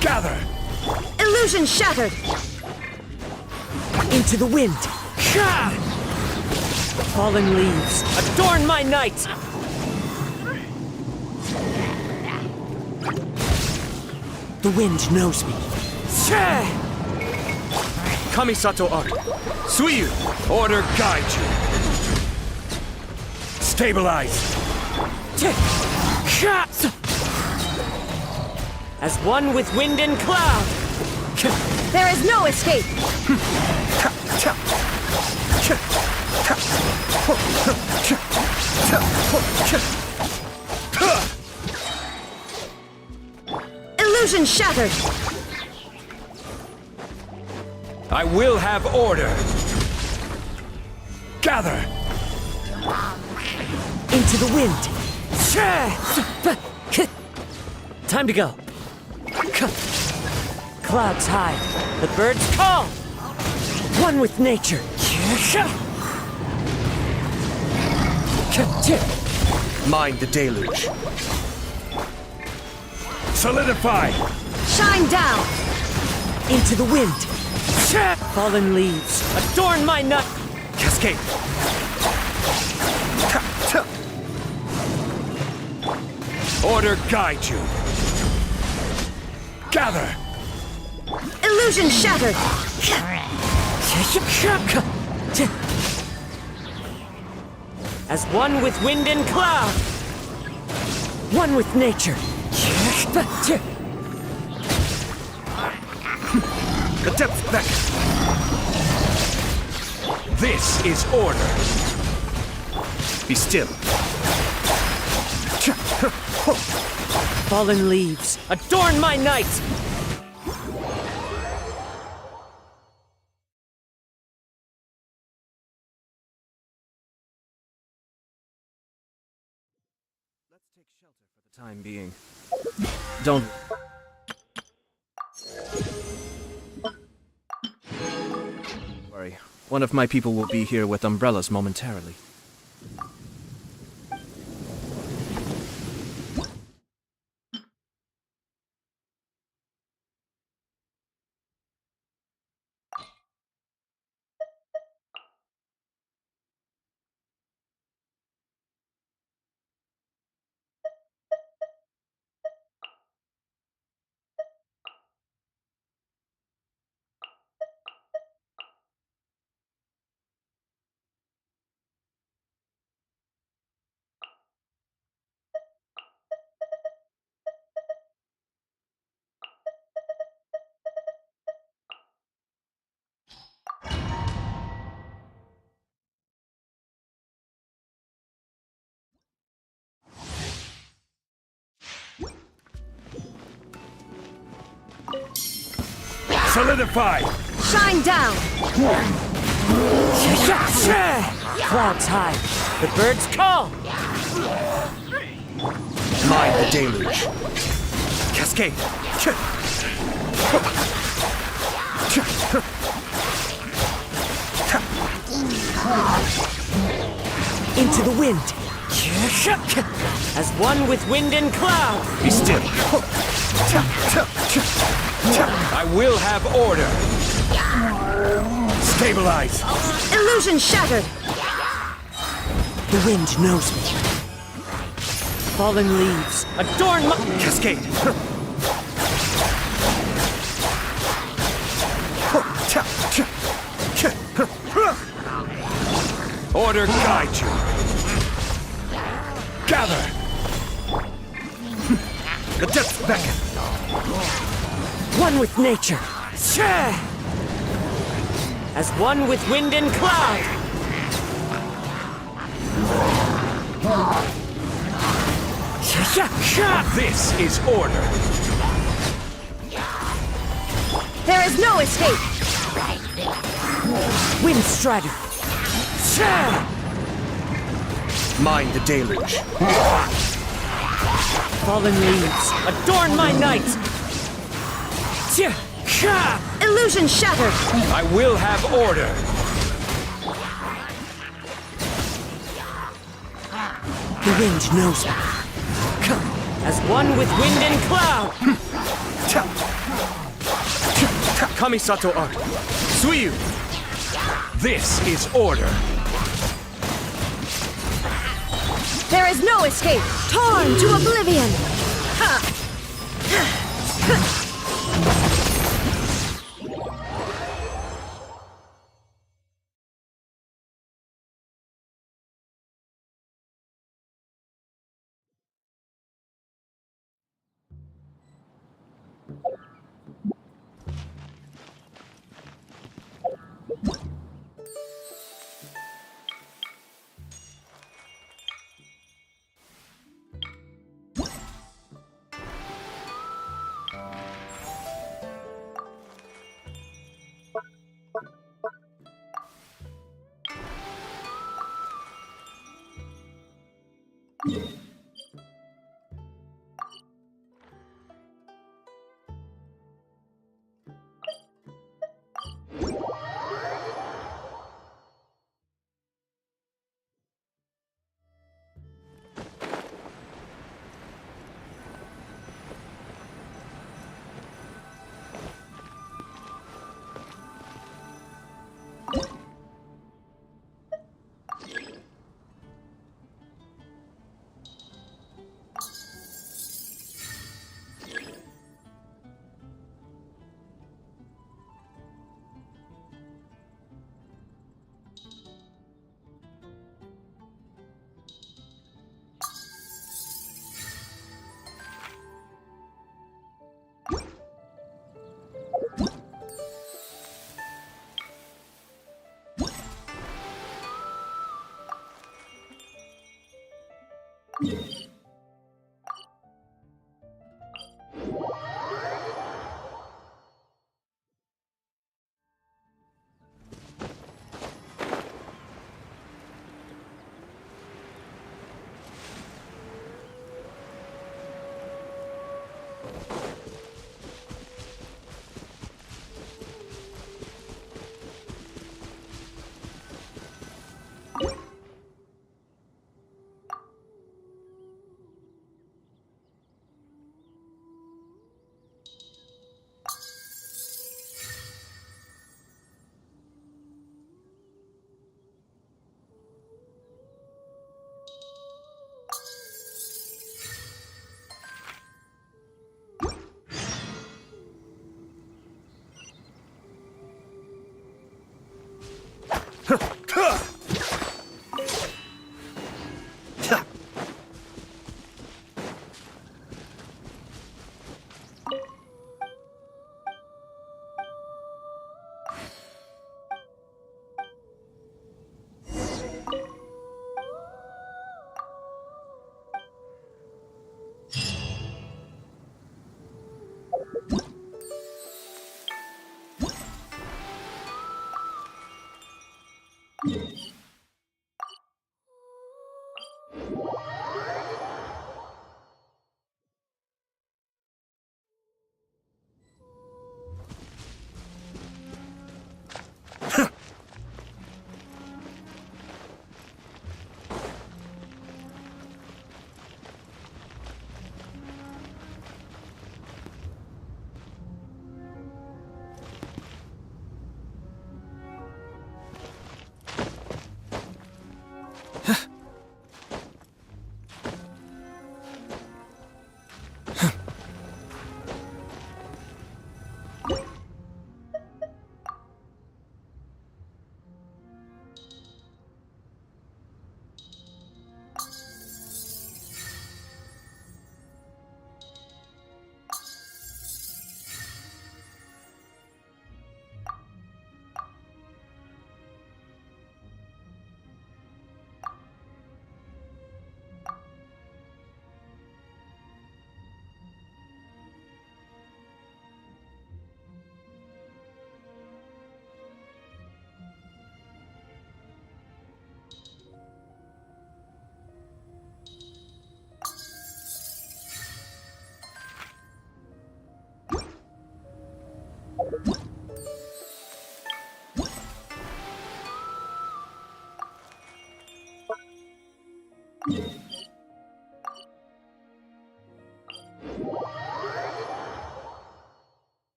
Gather! Illusion shattered! Into the wind! Fallen leaves, adorn my night! The wind knows me. Kamisato Ari. Suiyu! Order guide you! Stabilize! As one with wind and cloud! There is no escape! Illusion shattered! I will have order! Gather! Into the wind! Time to go! Clouds hide, the birds call! One with nature! Mind the deluge. Solidify! Shine down! Into the wind! Fallen leaves, adorn my nut! Cascade. Order guide you! Gather! Illusion shattered! As one with wind and cloud! One with nature! The depths back. This is order. Be still. Fallen leaves, adorn my night! Let's take shelter for the time being. Don't... worry. One of my people will be here with umbrellas momentarily. Solidify! Shine down! Clouds high, the birds call! Mind the deluge. Cascade! Into the wind! As one with wind and cloud! Be still. I will have order. Stabilize. Illusion shattered! The wind knows me. Fallen leaves, adorn my... Cascade. Order guide you. Gather. The depths beckon. One with nature. As one with wind and cloud. This is order. There is no escape. Wind strider. Mind the deluge. Fallen leaves, adorn my night. Illusion shattered. I will have order. The wind knows me. As one with wind and cloud. Kamisato art. Suiyu. This is order. There is no escape. Torn to oblivion.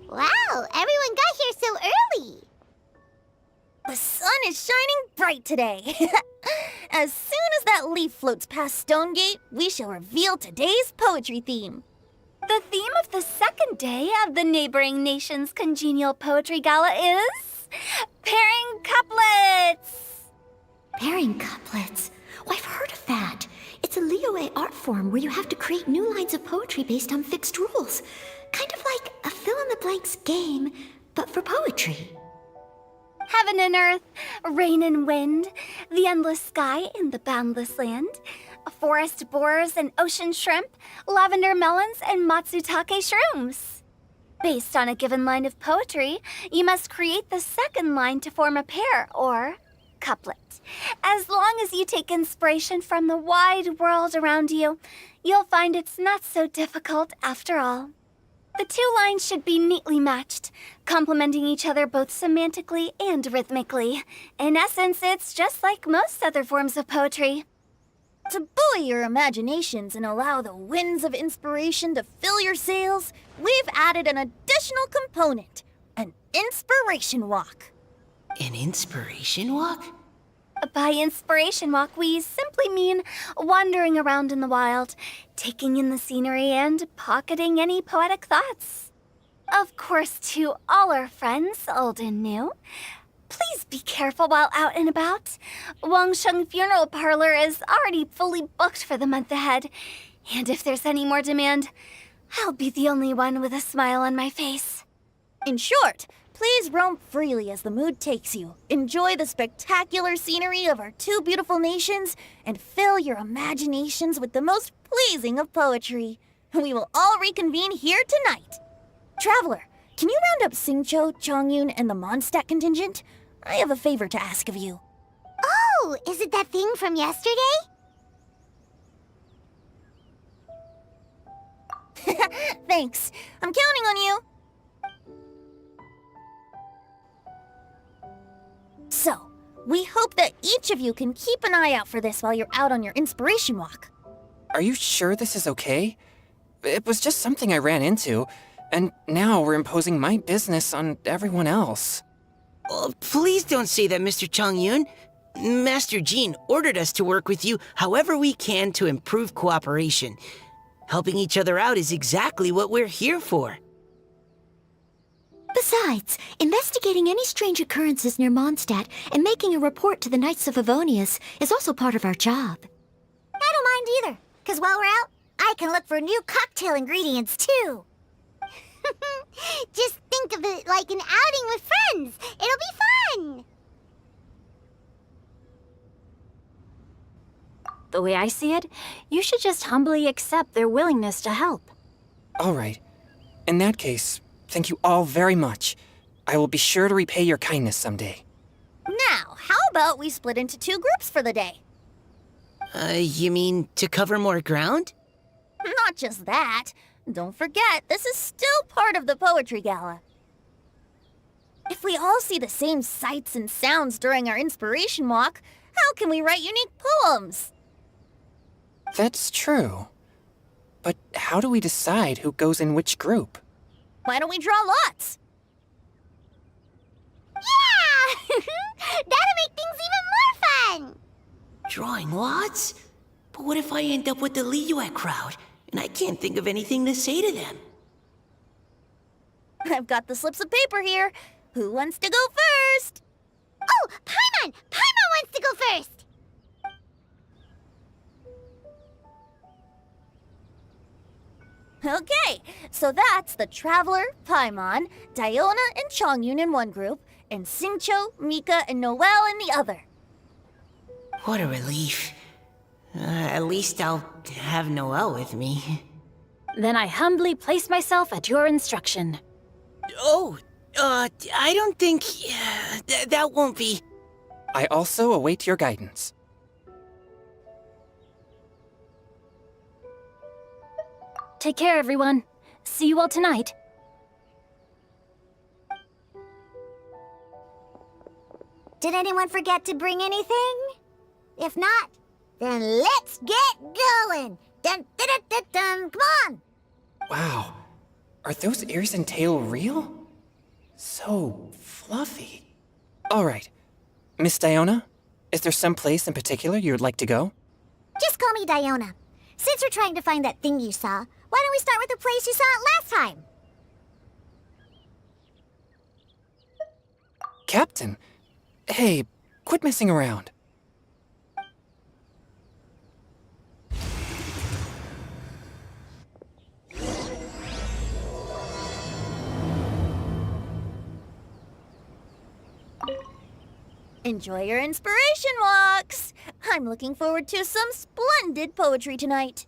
Wow, everyone got here so early. The sun is shining bright today. As soon as that leaf floats past Stonegate, we shall reveal today's poetry theme. The theme of the second day of the neighboring nation's congenial poetry gala is pairing couplets. Pairing couplets. Oh, I've heard of that. It's a Liyue art form where you have to create new lines of poetry based on fixed rules. Kind of like a fill-in-the-blanks game, but for poetry. Heaven and earth, rain and wind, the endless sky and the boundless land, forest borers and ocean shrimp, lavender melons and matsutake shrooms. Based on a given line of poetry, you must create the second line to form a pair, or couplet. As long as you take inspiration from the wide world around you, you'll find it's not so difficult after all. The two lines should be neatly matched, complementing each other both semantically and rhythmically. In essence, it's just like most other forms of poetry. To buoy your imaginations and allow the winds of inspiration to fill your sails, we've added an additional component, an inspiration walk. An inspiration walk? By inspiration walk, we simply mean wandering around in the wild, taking in the scenery and pocketing any poetic thoughts. Of course, to all our friends, old and new, please be careful while out and about. Wangsheng Funeral Parlor is already fully booked for the month ahead, and if there's any more demand, I'll be the only one with a smile on my face. In short, please roam freely as the mood takes you. Enjoy the spectacular scenery of our two beautiful nations and fill your imaginations with the most pleasing of poetry. We will all reconvene here tonight. Traveler, can you round up Xingqiu, Chongyun, and the Mondstadt contingent? I have a favor to ask of you. Oh, is it that thing from yesterday? Thanks. I'm counting on you. So, we hope that each of you can keep an eye out for this while you're out on your inspiration walk. Are you sure this is okay? It was just something I ran into, and now we're imposing my business on everyone else. Oh, please don't say that, Mr. Chongyun. Master Jean ordered us to work with you however we can to improve cooperation. Helping each other out is exactly what we're here for. Besides, investigating any strange occurrences near Mondstadt and making a report to the Knights of Favonius is also part of our job. I don't mind either, because while we're out, I can look for new cocktail ingredients too. Just think of it like an outing with friends. It'll be fun. The way I see it, you should just humbly accept their willingness to help. All right. In that case, thank you all very much. I will be sure to repay your kindness someday. Now, how about we split into two groups for the day? You mean to cover more ground? Not just that. Don't forget, this is still part of the Poetry Gala. If we all see the same sights and sounds during our inspiration walk, how can we write unique poems? That's true. But how do we decide who goes in which group? Why don't we draw lots? Yeah! That'll make things even more fun. Drawing lots? But what if I end up with the Liyue crowd, and I can't think of anything to say to them? I've got the slips of paper here. Who wants to go first? Oh, Paimon! Paimon wants to go first. Okay, so that's the Traveler, Paimon, Diona, and Chongyun in one group, and Xingqiu, Mika, and Noelle in the other. What a relief. At least I'll have Noelle with me. Then I humbly place myself at your instruction. Oh, I don't think... that won't be... I also await your guidance. Take care, everyone. See you all tonight. Did anyone forget to bring anything? If not, then let's get going. Dun, dun, dun, dun, dun. Come on. Wow. Are those ears and tail real? So fluffy. Alright. Miss Diona, is there some place in particular you would like to go? Just call me Diona. Since we're trying to find that thing you saw, why don't we start with the place you saw it last time? Captain? Hey, quit messing around. Enjoy your inspiration walks! I'm looking forward to some splendid poetry tonight.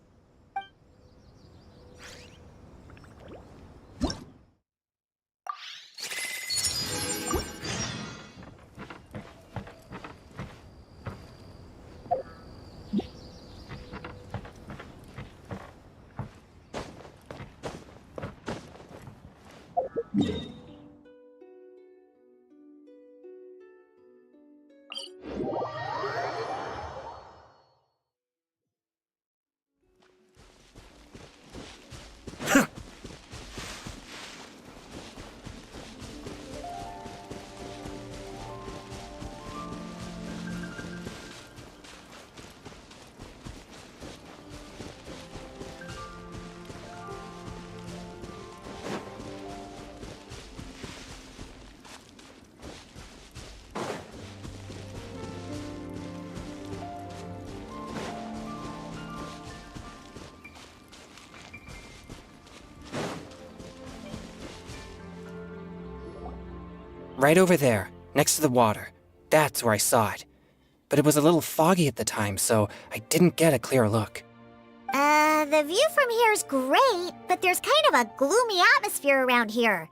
Right over there, next to the water. That's where I saw it. But it was a little foggy at the time, so I didn't get a clear look. The view from here is great, but there's kind of a gloomy atmosphere around here.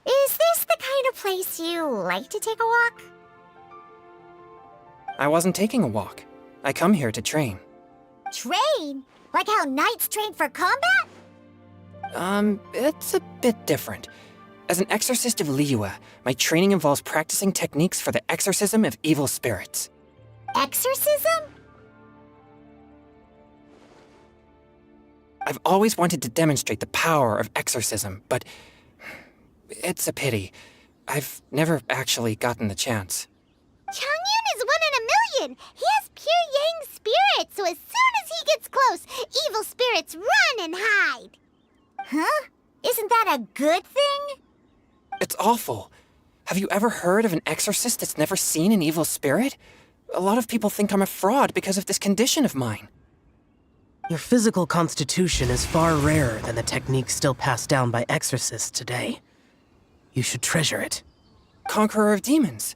Is this the kind of place you like to take a walk? I wasn't taking a walk. I come here to train. Train? Like how knights train for combat? It's a bit different. As an exorcist of Liyue, my training involves practicing techniques for the exorcism of evil spirits. Exorcism? I've always wanted to demonstrate the power of exorcism, but it's a pity. I've never actually gotten the chance. Changyun is 1 in a million! He has pure yang spirit, so as soon as he gets close, evil spirits run and hide! Huh? Isn't that a good thing? It's awful. Have you ever heard of an exorcist that's never seen an evil spirit? A lot of people think I'm a fraud because of this condition of mine. Your physical constitution is far rarer than the techniques still passed down by exorcists today. You should treasure it. Conqueror of demons.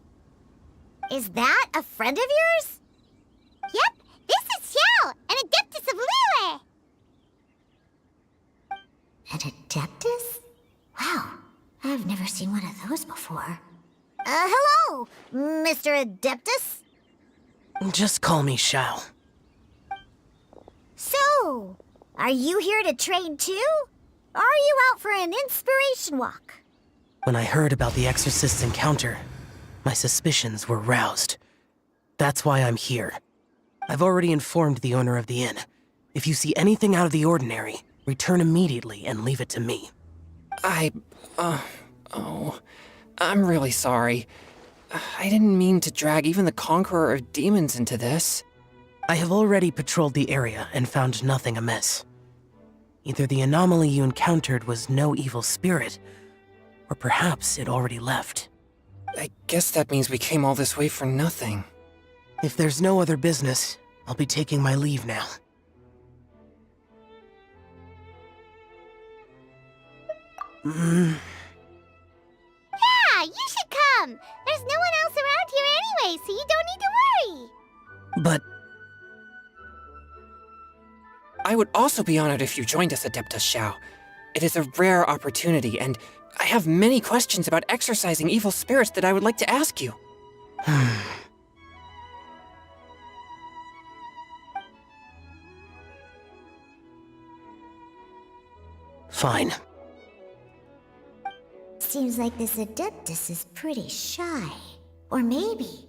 Is that a friend of yours? Yep, this is Xiao, an adeptus of Liyue! An adeptus? Wow, I've never seen one of those before. Hello, Mr. Adeptus? Just call me Xiao. So, are you here to train too? Or are you out for an inspiration walk? When I heard about the exorcist's encounter, my suspicions were roused. That's why I'm here. I've already informed the owner of the inn. If you see anything out of the ordinary, return immediately and leave it to me. I'm really sorry. I didn't mean to drag even the Conqueror of Demons into this. I have already patrolled the area and found nothing amiss. Either the anomaly you encountered was no evil spirit, or perhaps it already left. I guess that means we came all this way for nothing. If there's no other business, I'll be taking my leave now. Yeah, you should come! There's no one else around here anyway, so you don't need to worry! But I would also be honored if you joined us, Adeptus Xiao. It is a rare opportunity, and I have many questions about exorcising evil spirits that I would like to ask you. Fine. Seems like this Adeptus is pretty shy. Or maybe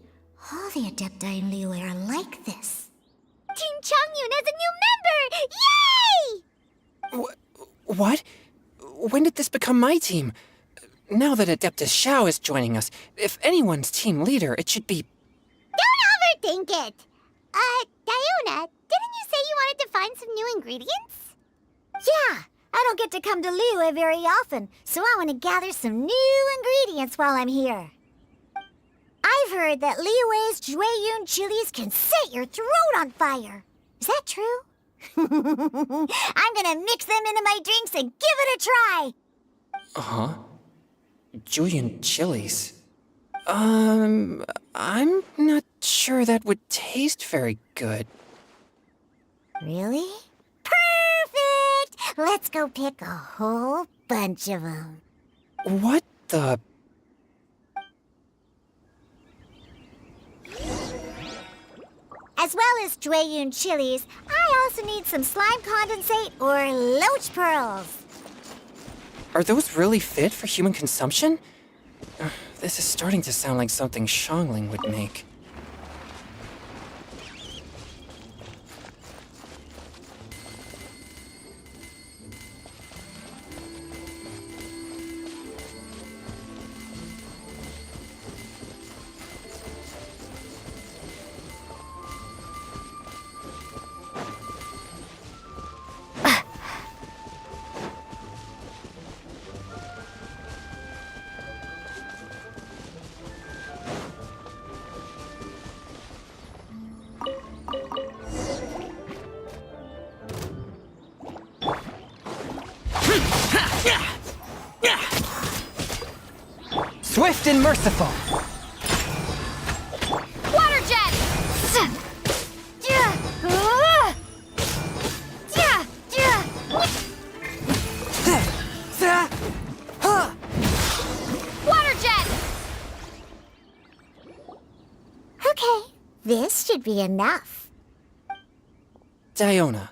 all the Adepti in Liyue are like this. Team Changyun has a new member! Yay! What? when did this become my team? Now that Adeptus Xiao is joining us, if anyone's team leader, it should be... Don't overthink it. Diona, didn't you say you wanted to find some new ingredients? Yeah, I don't get to come to Liyue very often, so I want to gather some new ingredients while I'm here. I've heard that Liyue's Jueyun chilies can set your throat on fire. Is that true? I'm gonna mix them into my drinks and give it a try. Uh-huh. Julian chilies. I'm not sure that would taste very good. Really? Perfect! Let's go pick a whole bunch of them. What the... As well as Jueyun chilies, I also need some slime condensate or loach pearls. Are those really fit for human consumption? This is starting to sound like something Xiangling would make. Swift and merciful. Water jet! Water jet! Okay, this should be enough. Diona,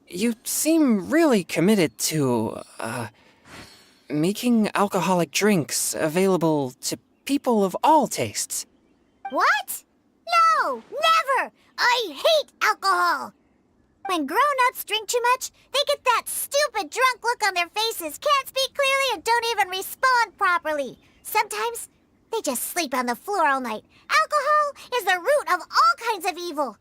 you seem really committed to, making alcoholic drinks available to people of all tastes. What? No, never! I hate alcohol! When grown-ups drink too much, they get that stupid drunk look on their faces, can't speak clearly, and don't even respond properly. Sometimes, they just sleep on the floor all night. Alcohol is the root of all kinds of evil.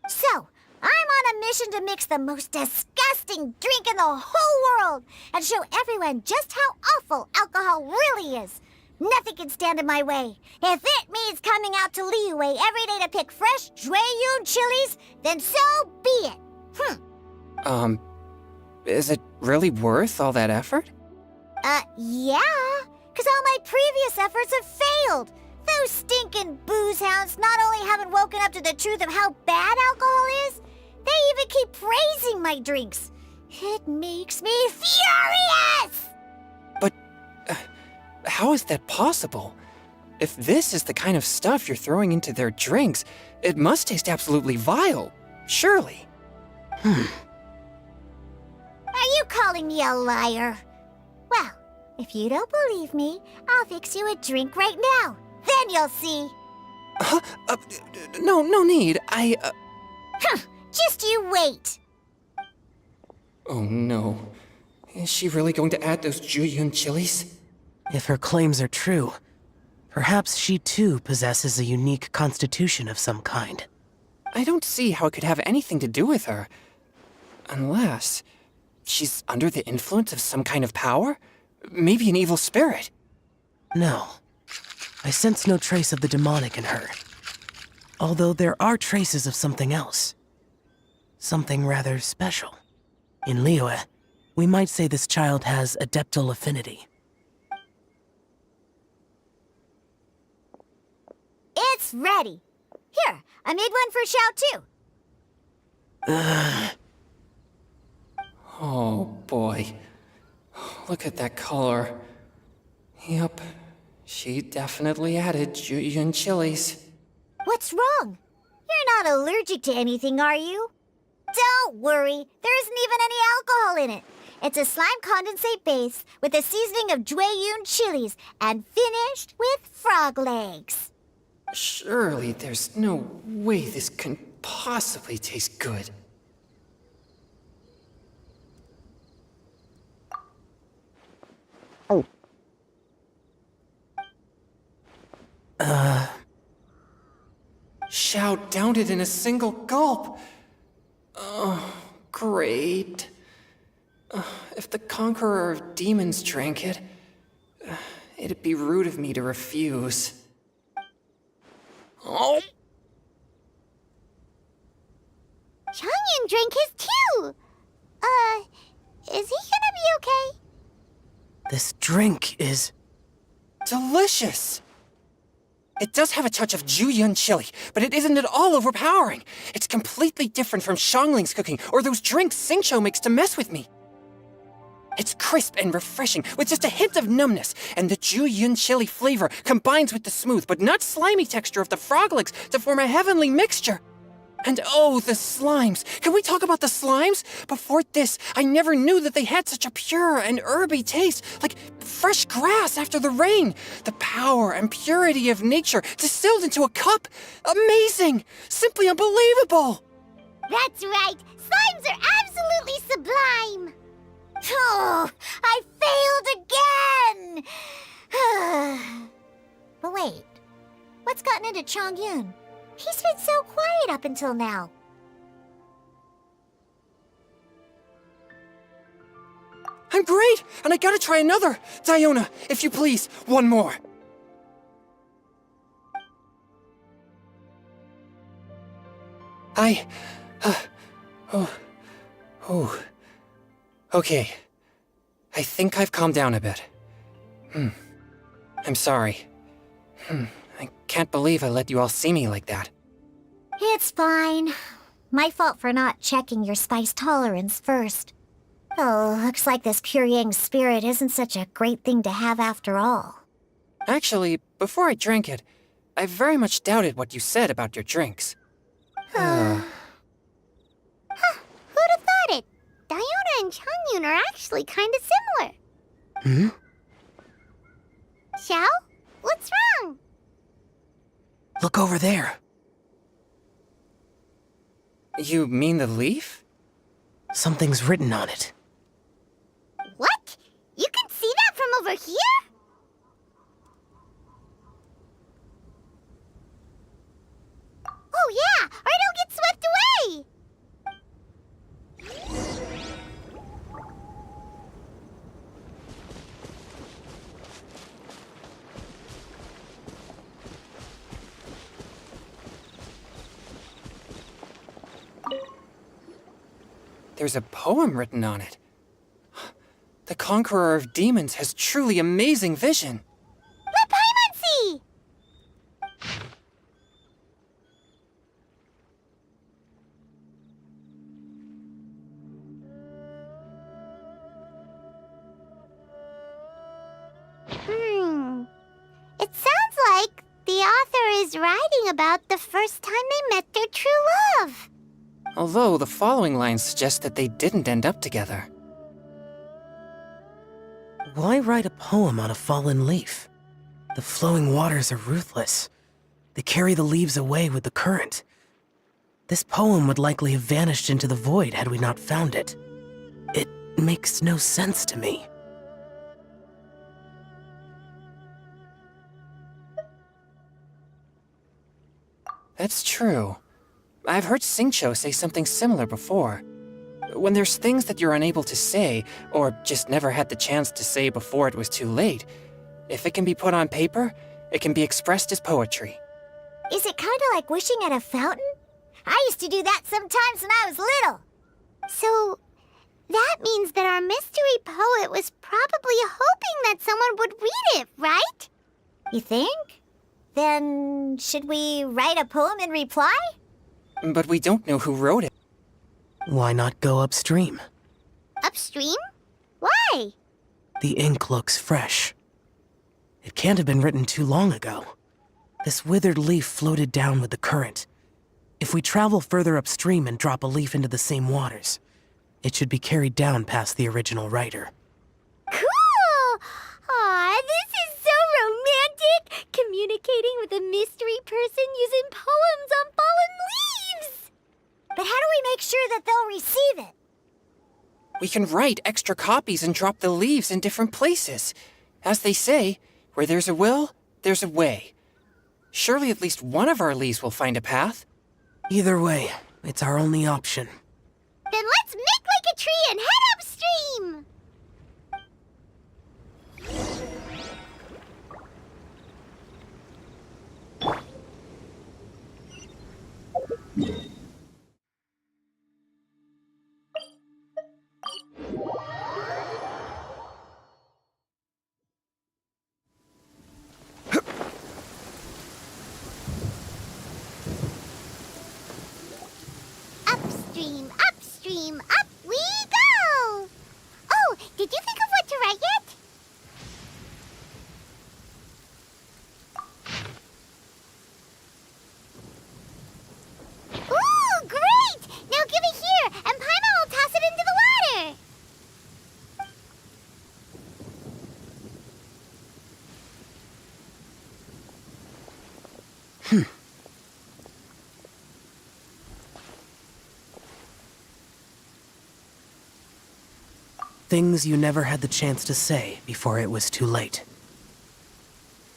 So, I'm on a mission to mix the most disgusting drink in the whole world and show everyone just how awful alcohol really is. Nothing can stand in my way. If it means coming out to Liyue every day to pick fresh Jueyun chilies, then so be it. Is it really worth all that effort? Yeah, because all my previous efforts have failed. Those stinking booze hounds not only haven't woken up to the truth of how bad alcohol is, they even keep praising my drinks. It makes me furious! But how is that possible? If this is the kind of stuff you're throwing into their drinks, it must taste absolutely vile, surely. Are you calling me a liar? Well, if you don't believe me, I'll fix you a drink right now. Then you'll see. No need. Just you wait. Oh no. Is she really going to add those Jueyun chilies? If her claims are true, perhaps she too possesses a unique constitution of some kind. I don't see how it could have anything to do with her. Unless she's under the influence of some kind of power? Maybe an evil spirit. No. I sense no trace of the demonic in her. Although there are traces of something else. Something rather special. In Liyue, we might say this child has adeptal affinity. It's ready. Here, I made one for Xiao too. Oh boy. Look at that color. Yep, she definitely added Jueyun chilies. What's wrong? You're not allergic to anything, are you? Don't worry, there isn't even any alcohol in it. It's a slime condensate base with a seasoning of Jueyun chilies and finished with frog legs. Surely there's no way this can possibly taste good. Xiao downed it in a single gulp. Oh, great. If the Conqueror of Demons drank it, it'd be rude of me to refuse. Oh! Changyun drank his too! Is he gonna be okay? This drink is... Delicious! It does have a touch of Juyun chili, but it isn't at all overpowering. It's completely different from Xiangling's cooking or those drinks Xingqiu makes to mess with me. It's crisp and refreshing, with just a hint of numbness, and the Juyun chili flavor combines with the smooth but not slimy texture of the frog legs to form a heavenly mixture. And oh, the slimes! Can we talk about the slimes? Before this, I never knew that they had such a pure and herby taste, like fresh grass after the rain. The power and purity of nature distilled into a cup. Amazing! Simply unbelievable! That's right! Slimes are absolutely sublime! Oh, I failed again! But wait, what's gotten into Changyun? He's been so quiet up until now. I'm great, and I gotta try another. Diona, if you please, one more. Okay. I think I've calmed down a bit. I'm sorry. I can't believe I let you all see me like that. It's fine. My fault for not checking your spice tolerance first. Oh, looks like this pure yang spirit isn't such a great thing to have after all. Actually, before I drank it, I very much doubted what you said about your drinks. Who'd have thought it? Diona and Changyun are actually kind of similar. Xiao? What's wrong? Look over there. You mean the leaf? Something's written on it. What? You can see that from over here? Oh yeah, or it'll get swept away! There's a poem written on it. The Conqueror of Demons has truly amazing vision. Let Paimon see! It sounds like the author is writing about the first time they met their true love. Although the following lines suggest that they didn't end up together. Why write a poem on a fallen leaf? The flowing waters are ruthless. They carry the leaves away with the current. This poem would likely have vanished into the void had we not found it. It makes no sense to me. That's true. I've heard Xingqiu say something similar before. When there's things that you're unable to say, or just never had the chance to say before it was too late, if it can be put on paper, it can be expressed as poetry. Is it kind of like wishing at a fountain? I used to do that sometimes when I was little. So, that means that our mystery poet was probably hoping that someone would read it, right? You think? Then, should we write a poem in reply? But we don't know who wrote it. Why not go upstream? Upstream? Why? The ink looks fresh. It can't have been written too long ago. This withered leaf floated down with the current. If we travel further upstream and drop a leaf into the same waters, it should be carried down past the original writer. Cool! Aw, this is so romantic! Communicating with a mystery person using poems on fallen leaves! But how do we make sure that they'll receive it? We can write extra copies and drop the leaves in different places. As they say, where there's a will, there's a way. Surely at least one of our leaves will find a path. Either way, it's our only option. Then let's make like a tree and head upstream! Upstream, upstream, up we go! Oh, did you think of what to write yet? Ooh, great! Now give it here, and Paimon will toss it into the water! Things you never had the chance to say before it was too late.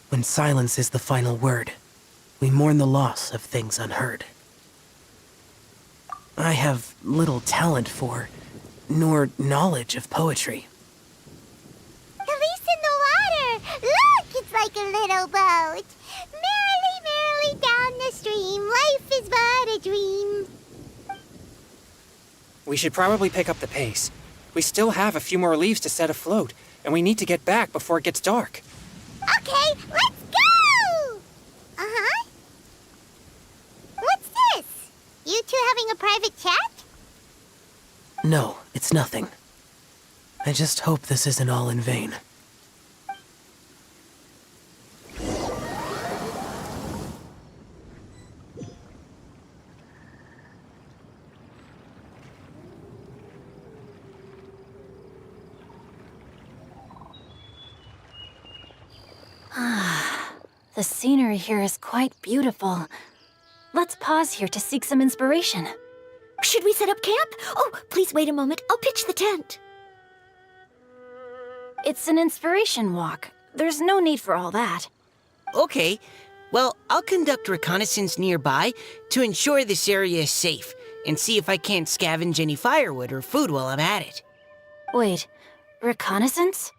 When silence is the final word, we mourn the loss of things unheard. I have little talent for, nor knowledge of poetry. The leaf's in the water! Look, it's like a little boat! Merrily, merrily down the stream, life is but a dream. We should probably pick up the pace. We still have a few more leaves to set afloat, and we need to get back before it gets dark. Okay, let's go! Uh-huh. What's this? You two having a private chat? No, it's nothing. I just hope this isn't all in vain. The scenery here is quite beautiful. Let's pause here to seek some inspiration. Should we set up camp? Oh, please wait a moment. I'll pitch the tent. It's an inspiration walk. There's no need for all that. Okay. Well, I'll conduct reconnaissance nearby to ensure this area is safe and see if I can't scavenge any firewood or food while I'm at it. Wait, reconnaissance?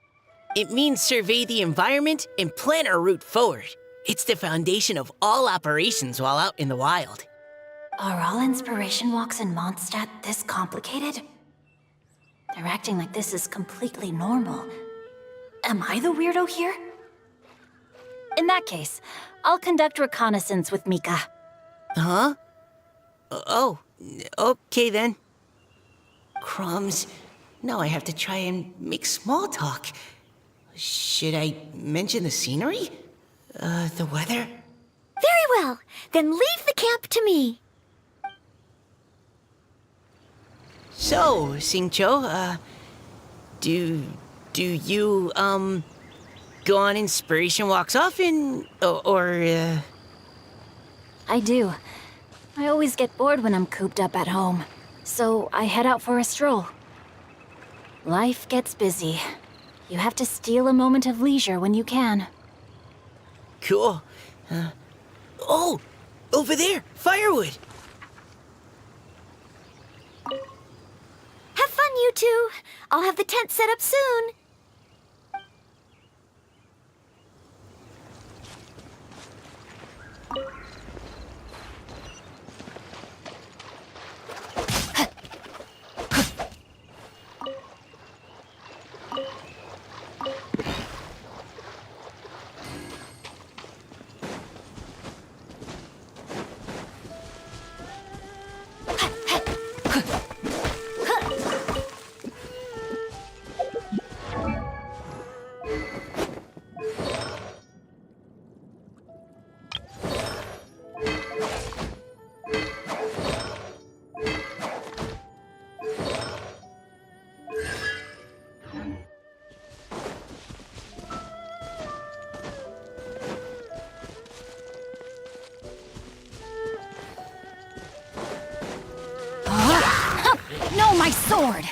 It means survey the environment and plan our route forward. It's the foundation of all operations while out in the wild. Are all inspiration walks in Mondstadt this complicated? They're acting like this is completely normal. Am I the weirdo here? In that case, I'll conduct reconnaissance with Mika. Huh? Oh, okay then. Crumbs. Now I have to try and make small talk. Should I mention the scenery? The weather? Very well. Then leave the camp to me. So, Singcho, do you, go on inspiration walks often, or? I do. I always get bored when I'm cooped up at home, so I head out for a stroll. Life gets busy. You have to steal a moment of leisure when you can. Cool. Oh! Over there! Firewood! Have fun, you two. I'll have the tent set up soon. No, my sword!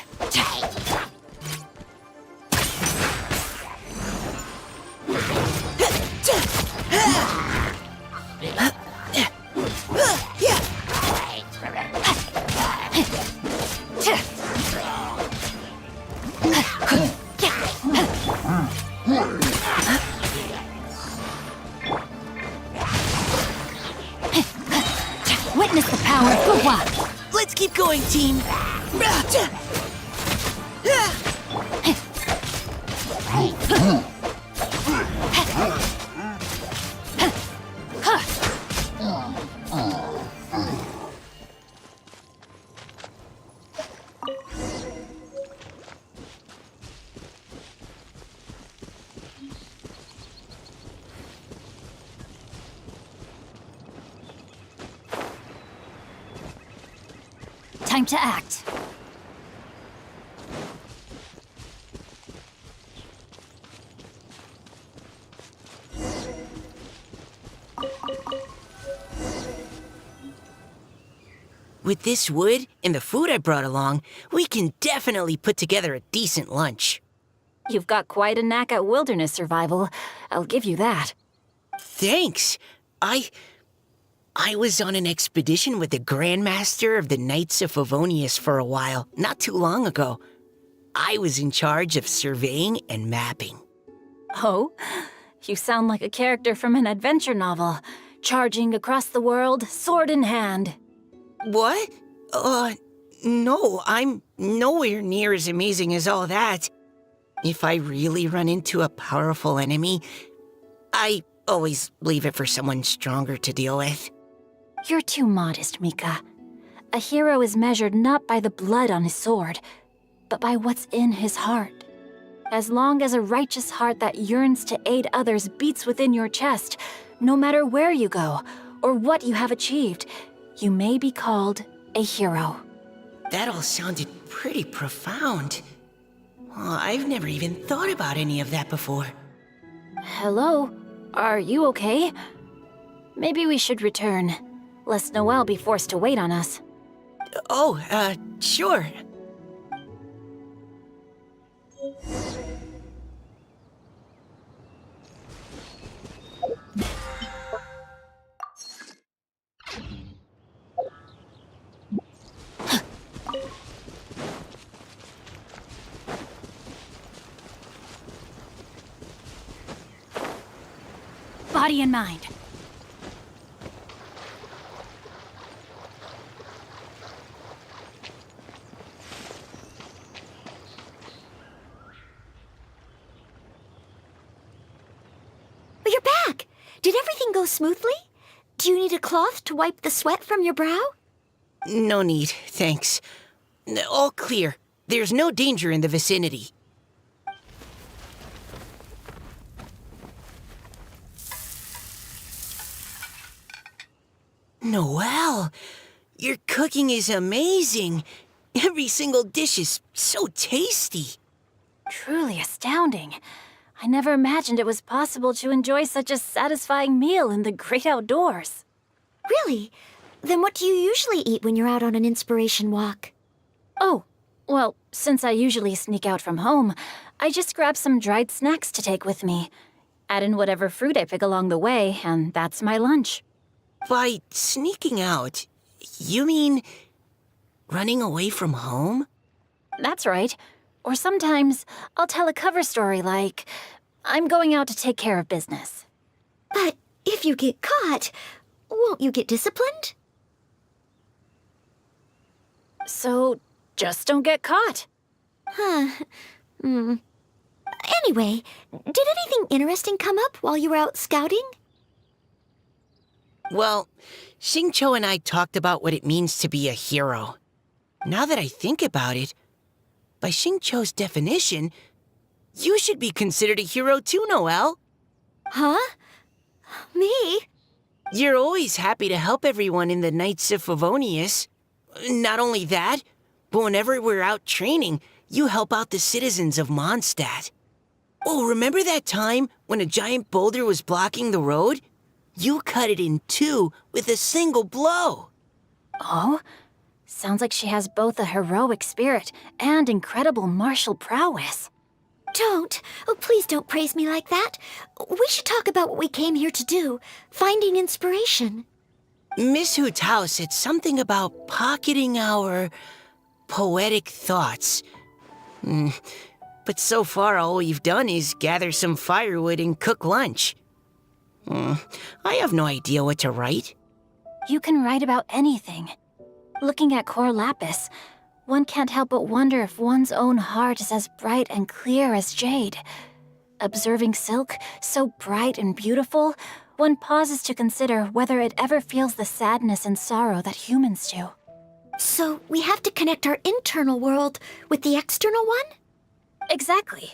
Let's keep going, team. Time to act. With this wood and the food I brought along, we can definitely put together a decent lunch. You've got quite a knack at wilderness survival. I'll give you that. Thanks. I was on an expedition with the Grandmaster of the Knights of Favonius for a while, not too long ago. I was in charge of surveying and mapping. Oh? You sound like a character from an adventure novel. Charging across the world, sword in hand. What? No, I'm nowhere near as amazing as all that. If I really run into a powerful enemy, I always leave it for someone stronger to deal with. You're too modest, Mika. A hero is measured not by the blood on his sword, but by what's in his heart. As long as a righteous heart that yearns to aid others beats within your chest, no matter where you go or what you have achieved, you may be called a hero. That all sounded pretty profound. I've never even thought about any of that before. Hello? Are you okay? Maybe we should return, lest Noelle be forced to wait on us. Sure. Body and mind. You're back! Did everything go smoothly? Do you need a cloth to wipe the sweat from your brow? No need, thanks. All clear. There's no danger in the vicinity. Noelle, your cooking is amazing. Every single dish is so tasty. Truly astounding. I never imagined it was possible to enjoy such a satisfying meal in the great outdoors. Really? Then what do you usually eat when you're out on an inspiration walk? Oh, well, since I usually sneak out from home, I just grab some dried snacks to take with me. Add in whatever fruit I pick along the way, and that's my lunch. By sneaking out, you mean running away from home? That's right. Or sometimes I'll tell a cover story like, I'm going out to take care of business. But if you get caught, won't you get disciplined? So just don't get caught. Anyway, did anything interesting come up while you were out scouting? Well, Xingqiu and I talked about what it means to be a hero. Now that I think about it, by Xingqiu's definition, you should be considered a hero too, Noelle. Huh? Me? You're always happy to help everyone in the Knights of Favonius. Not only that, but whenever we're out training, you help out the citizens of Mondstadt. Oh, remember that time when a giant boulder was blocking the road? You cut it in two with a single blow. Oh? Sounds like she has both a heroic spirit and incredible martial prowess. Don't. Oh, please don't praise me like that. We should talk about what we came here to do, finding inspiration. Miss Hu Tao said something about pocketing our poetic thoughts. But so far all we've done is gather some firewood and cook lunch. I have no idea what to write. You can write about anything. Looking at Core Lapis, one can't help but wonder if one's own heart is as bright and clear as jade. Observing Silk, so bright and beautiful, one pauses to consider whether it ever feels the sadness and sorrow that humans do. So we have to connect our internal world with the external one? Exactly.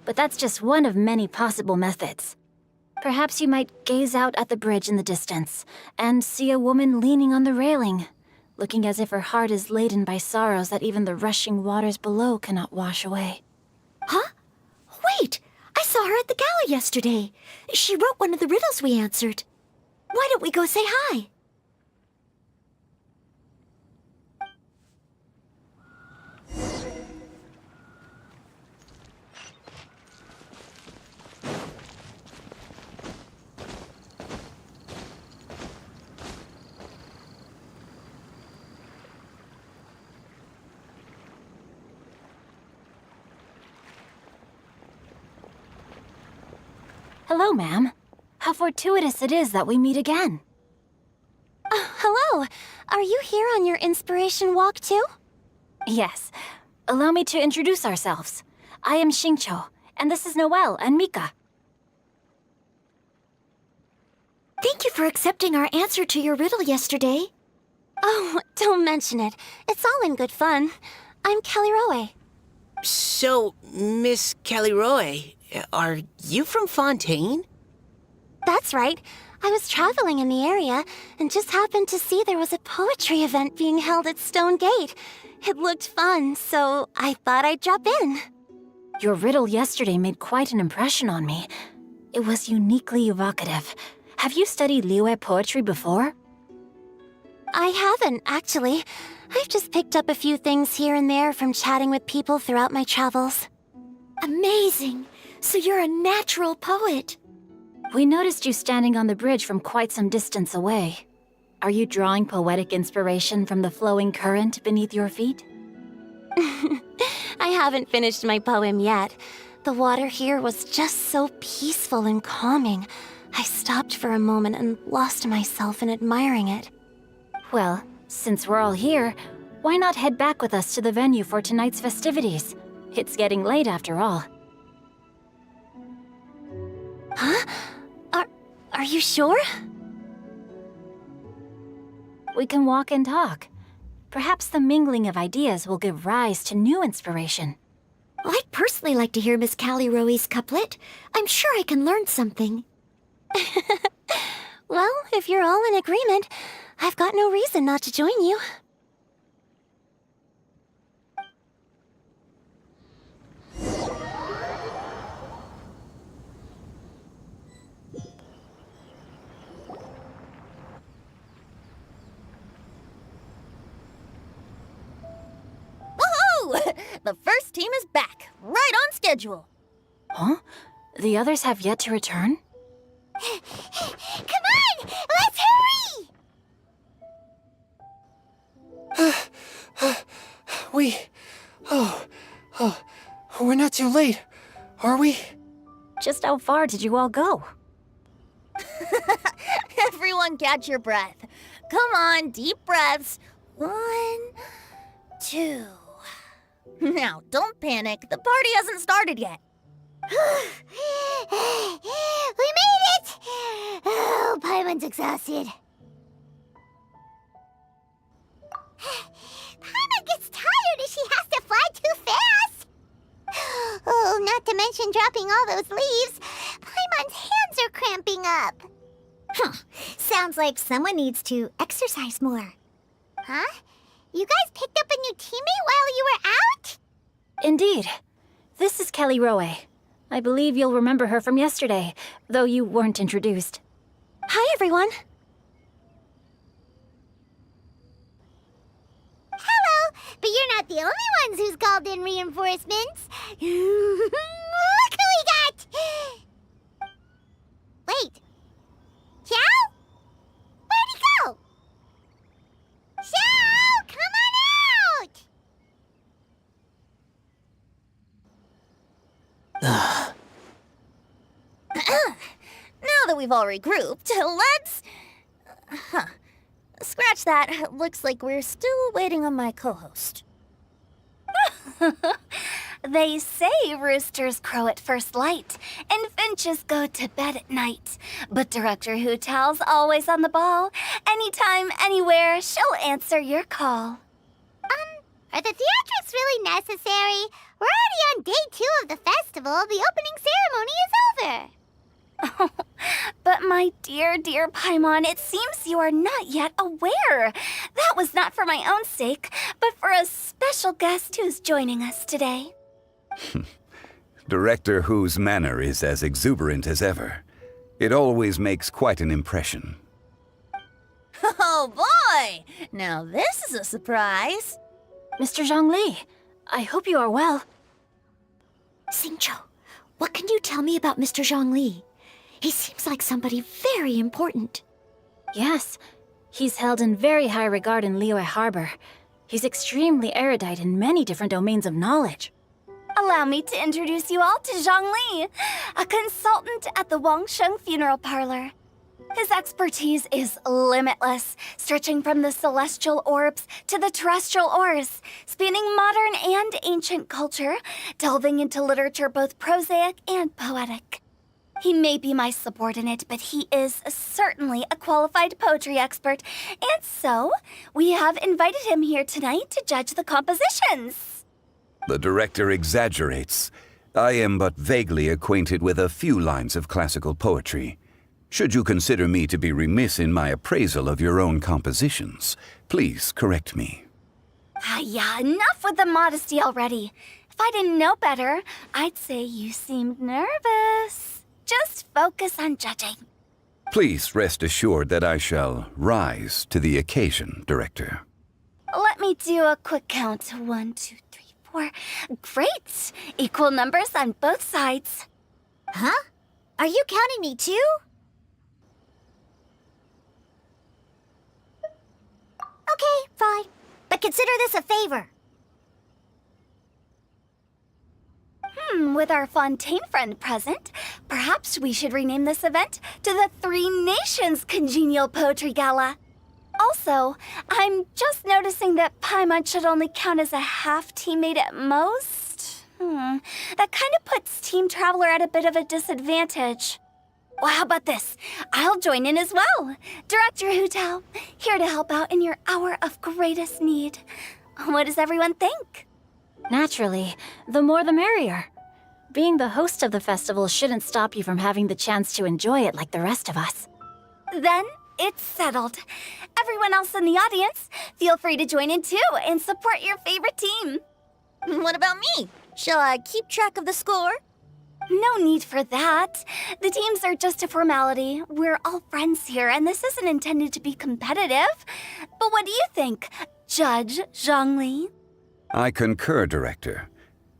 But that's just one of many possible methods. Perhaps you might gaze out at the bridge in the distance and see a woman leaning on the railing, looking as if her heart is laden by sorrows that even the rushing waters below cannot wash away. Huh? Wait! I saw her at the gala yesterday. She wrote one of the riddles we answered. Why don't we go say hi? Hello, ma'am. How fortuitous it is that we meet again. Hello. Are you here on your inspiration walk too? Yes. Allow me to introduce ourselves. I am Xingqiu, and this is Noelle and Mika. Thank you for accepting our answer to your riddle yesterday. Oh, don't mention it. It's all in good fun. I'm Kelly Roe. So, Miss Caliroe, are you from Fontaine? That's right. I was traveling in the area and just happened to see there was a poetry event being held at Stone Gate. It looked fun, so I thought I'd drop in. Your riddle yesterday made quite an impression on me. It was uniquely evocative. Have you studied Liyue poetry before? I haven't, actually. I've just picked up a few things here and there from chatting with people throughout my travels. Amazing! So you're a natural poet. We noticed you standing on the bridge from quite some distance away. Are you drawing poetic inspiration from the flowing current beneath your feet? I haven't finished my poem yet. The water here was just so peaceful and calming. I stopped for a moment and lost myself in admiring it. Well, since we're all here, why not head back with us to the venue for tonight's festivities? It's getting late after all. Huh? Are you sure? We can walk and talk. Perhaps the mingling of ideas will give rise to new inspiration. I'd personally like to hear Miss Callie Roe's couplet. I'm sure I can learn something. Well, if you're all in agreement, I've got no reason not to join you. The first team is back, right on schedule. Huh? The others have yet to return? Come on! Let's hurry! We're not too late, are we? Just how far did you all go? Everyone catch your breath. Come on, deep breaths. 1, 2. Now, don't panic. The party hasn't started yet. We made it! Oh, Paimon's exhausted. Paimon gets tired if she has to fly too fast. Oh, not to mention dropping all those leaves. Paimon's hands are cramping up. Sounds like someone needs to exercise more. Huh? You guys picked up a new teammate while you were out? Indeed. This is Kelly Roe. I believe you'll remember her from yesterday, though you weren't introduced. Hi, everyone. Hello, but you're not the only ones who's called in reinforcements. Look who we got! Wait. Xiao? Where'd he go? Xiao, come on out! Now that we've all regrouped, let's... Scratch that. Looks like we're still waiting on my co-host. They say roosters crow at first light, and finches go to bed at night. But Director Hootal's always on the ball. Anytime, anywhere, she'll answer your call. Are the theatrics really necessary? We're already on day 2 of the festival. The opening ceremony is over. But my dear, dear Paimon, it seems you are not yet aware. That was not for my own sake, but for a special guest who's joining us today. Director Who's manner is as exuberant as ever. It always makes quite an impression. Oh boy! Now this is a surprise. Mr. Zhongli, I hope you are well. Xingqiu, what can you tell me about Mr. Zhongli? He seems like somebody very important. Yes, he's held in very high regard in Liyue Harbor. He's extremely erudite in many different domains of knowledge. Allow me to introduce you all to Zhongli, a consultant at the Wangsheng Funeral Parlor. His expertise is limitless, stretching from the celestial orbs to the terrestrial ores, spanning modern and ancient culture, delving into literature both prosaic and poetic. He may be my subordinate, but he is certainly a qualified poetry expert, and so we have invited him here tonight to judge the compositions. The director exaggerates. I am but vaguely acquainted with a few lines of classical poetry. Should you consider me to be remiss in my appraisal of your own compositions, please correct me. Yeah, enough with the modesty already. If I didn't know better, I'd say you seemed nervous. Just focus on judging. Please rest assured that I shall rise to the occasion, Director. Let me do a quick count. 1, 2, 3, 4. Great! Equal numbers on both sides. Huh? Are you counting me too? Okay, fine. But consider this a favor. With our Fontaine friend present, perhaps we should rename this event to the Three Nations Congenial Poetry Gala. Also, I'm just noticing that Paimon should only count as a half teammate at most. That kind of puts Team Traveler at a bit of a disadvantage. Well, how about this? I'll join in as well. Director Hootal, here to help out in your hour of greatest need. What does everyone think? Naturally, the more the merrier. Being the host of the festival shouldn't stop you from having the chance to enjoy it like the rest of us. Then it's settled. Everyone else in the audience, feel free to join in too and support your favorite team. What about me? Shall I keep track of the score? No need for that. The teams are just a formality. We're all friends here, and this isn't intended to be competitive. But what do you think, Judge Zhongli? I concur, Director.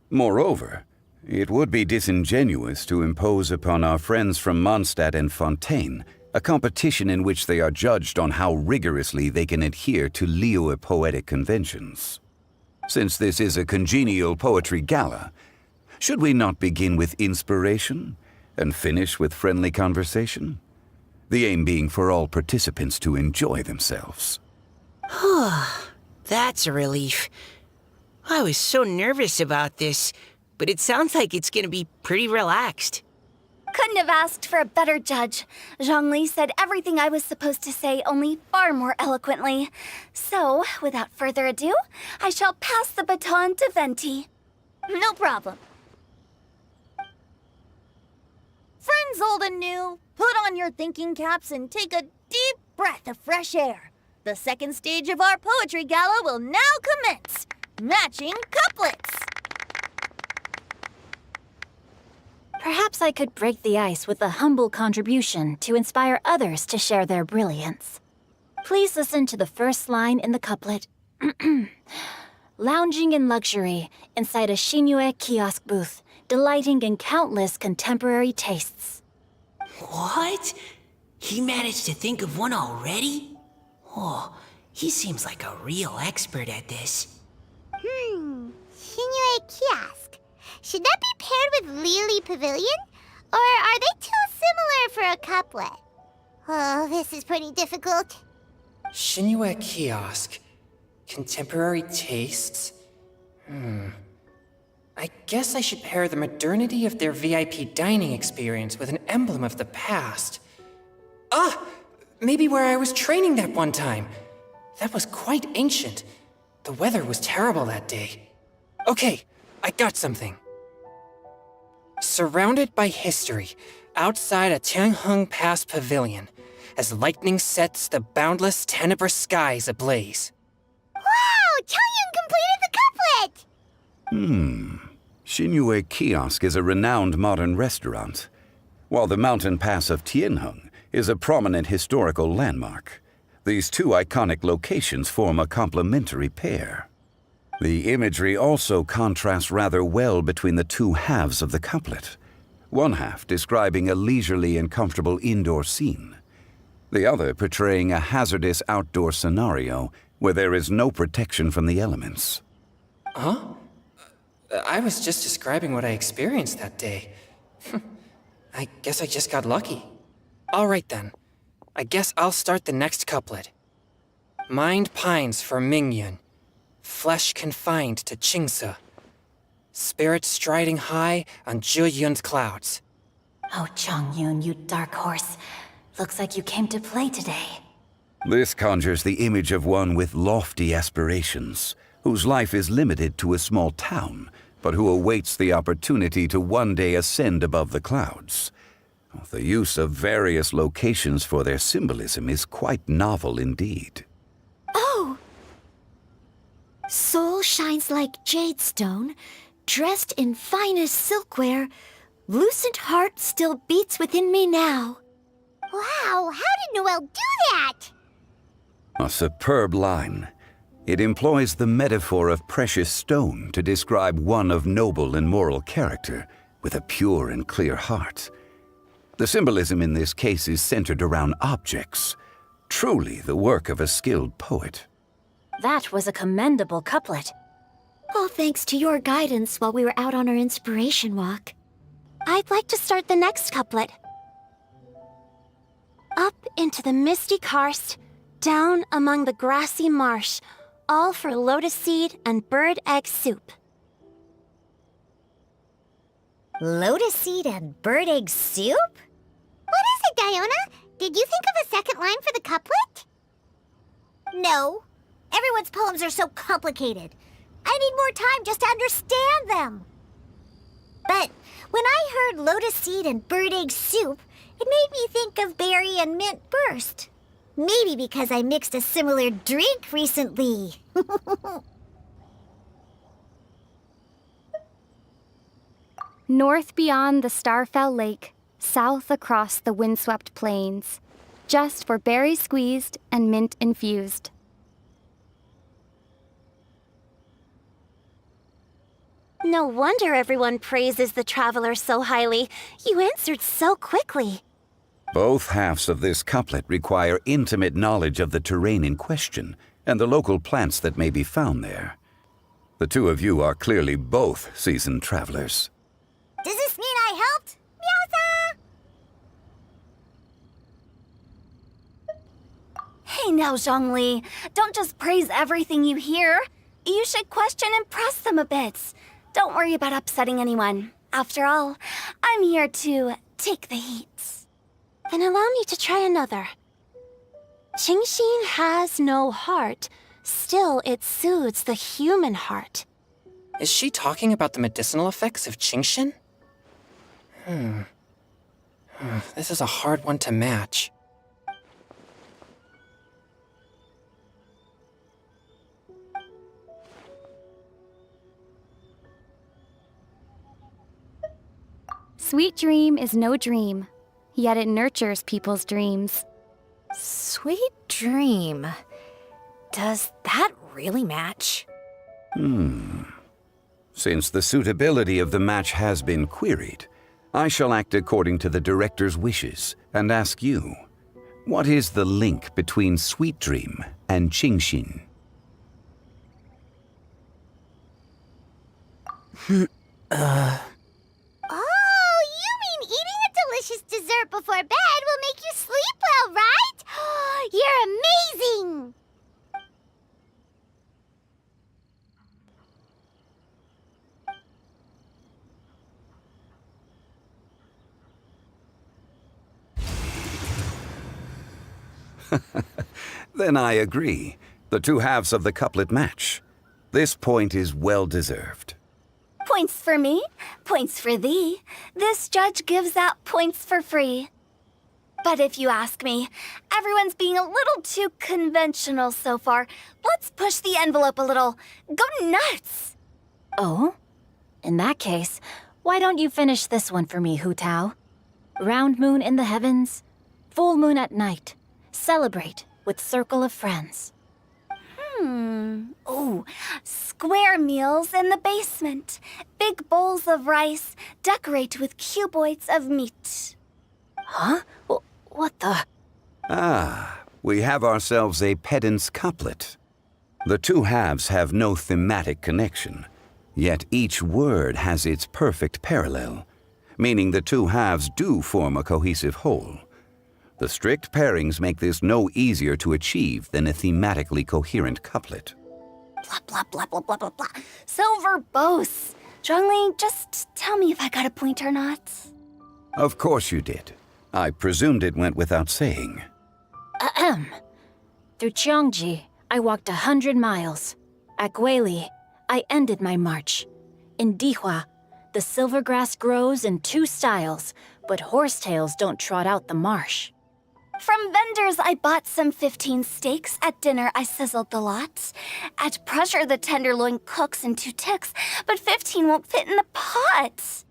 Moreover, it would be disingenuous to impose upon our friends from Mondstadt and Fontaine a competition in which they are judged on how rigorously they can adhere to Liyue poetic conventions. Since this is a congenial poetry gala, should we not begin with inspiration and finish with friendly conversation? The aim being for all participants to enjoy themselves. That's a relief. I was so nervous about this, but it sounds like it's gonna be pretty relaxed. Couldn't have asked for a better judge. Zhongli said everything I was supposed to say, only far more eloquently. So, without further ado, I shall pass the baton to Venti. No problem. Friends old and new, put on your thinking caps and take a deep breath of fresh air. The second stage of our poetry gala will now commence. Matching couplets. Perhaps I could break the ice with a humble contribution to inspire others to share their brilliance. Please listen to the first line in the couplet. Lounging in luxury inside a Shinue kiosk booth, delighting in countless contemporary tastes. What? He managed to think of one already? Oh, he seems like a real expert at this. Shinue Kiosk. Should that be paired with Lily Pavilion? Or are they too similar for a couplet? Oh, this is pretty difficult. Shinue Kiosk. Contemporary tastes? I guess I should pair the modernity of their VIP dining experience with an emblem of the past. Ah! Maybe where I was training that one time. That was quite ancient. The weather was terrible that day. Okay, I got something. Surrounded by history, outside a Tianheng Pass pavilion, as lightning sets the boundless tenebrous skies ablaze. Wow! Changyun completed the couplet! Shinue Kiosk is a renowned modern restaurant, while the mountain pass of Tianheng is a prominent historical landmark. These two iconic locations form a complementary pair. The imagery also contrasts rather well between the two halves of the couplet. One half describing a leisurely and comfortable indoor scene, the other portraying a hazardous outdoor scenario where there is no protection from the elements. Huh? I was just describing what I experienced that day. I guess I just got lucky. All right then. I guess I'll start the next couplet. Mind pines for Mingyun, flesh confined to Qingse, spirit striding high on Zheyun's clouds. Oh, Changyun, you dark horse. Looks like you came to play today. This conjures the image of one with lofty aspirations, whose life is limited to a small town, but who awaits the opportunity to one day ascend above the clouds. The use of various locations for their symbolism is quite novel indeed. Oh! Soul shines like jadestone, dressed in finest silkware. Lucent heart still beats within me now. Wow, how did Noelle do that? A superb line. It employs the metaphor of precious stone to describe one of noble and moral character, with a pure and clear heart. The symbolism in this case is centered around objects, truly the work of a skilled poet. That was a commendable couplet. All thanks to your guidance while we were out on our inspiration walk. I'd like to start the next couplet. Up into the misty karst, down among the grassy marsh, all for lotus seed and bird egg soup. Lotus seed and bird egg soup? What is it, Diona? Did you think of a second line for the couplet? No. Everyone's poems are so complicated. I need more time just to understand them. But when I heard lotus seed and bird egg soup, it made me think of berry and mint burst. Maybe because I mixed a similar drink recently. North beyond the Starfell Lake, south across the windswept plains, just for berry squeezed and mint infused. No wonder everyone praises the traveler so highly. You answered so quickly. Both halves of this couplet require intimate knowledge of the terrain in question and the local plants that may be found there. The two of you are clearly both seasoned travelers. Does this mean I helped? Meowza! Hey now, Zhongli. Don't just praise everything you hear. You should question and press them a bit. Don't worry about upsetting anyone. After all, I'm here to take the heat. Then allow me to try another. Qingxin has no heart. Still, it soothes the human heart. Is she talking about the medicinal effects of Qingxin? This is a hard one to match. Sweet dream is no dream, yet it nurtures people's dreams. Sweet dream. Does that really match? Since the suitability of the match has been queried, I shall act according to the director's wishes and ask you, what is the link between Sweet Dream and Qingxin? Oh, you mean eating a delicious dessert before bed will make you sleep well, right? You're amazing! Then I agree. The two halves of the couplet match. This point is well deserved. Points for me, points for thee. This judge gives out points for free. But if you ask me, everyone's being a little too conventional so far. Let's push the envelope a little. Go nuts! Oh? In that case, why don't you finish this one for me, Hu Tao? Round moon in the heavens, full moon at night. Celebrate with circle of friends. Oh, square meals in the basement. Big bowls of rice, decorate with cuboids of meat. Huh? What the? Ah, we have ourselves a pedant's couplet. The two halves have no thematic connection, yet each word has its perfect parallel, meaning the two halves do form a cohesive whole. The strict pairings make this no easier to achieve than a thematically coherent couplet. Blah, blah, blah, blah, blah, blah, blah. So verbose. Zhongli, just tell me if I got a point or not. Of course you did. I presumed it went without saying. Ahem. Through Cheongji, I walked 100 miles. At Guili, I ended my march. In Dihua, the silver grass grows in two styles, but horsetails don't trot out the marsh. From vendors, I bought some 15 steaks. At dinner, I sizzled the lot. At pressure, the tenderloin cooks in 2 ticks, but 15 won't fit in the pot.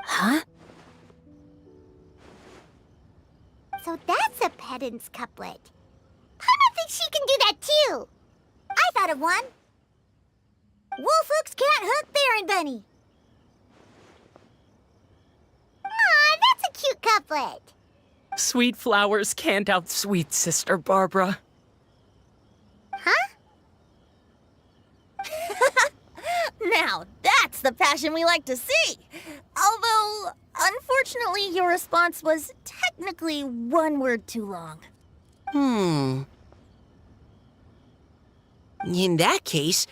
Huh? So that's a pedant's couplet. Paimon thinks she can do that too. I thought of one. Wolf hooks can't hook Baron Bunny. Aw, that's a cute couplet. Sweet flowers can't outsweet Sister Barbara. Huh? Now, that's the passion we like to see. Although, unfortunately, your response was technically one word too long. In that case,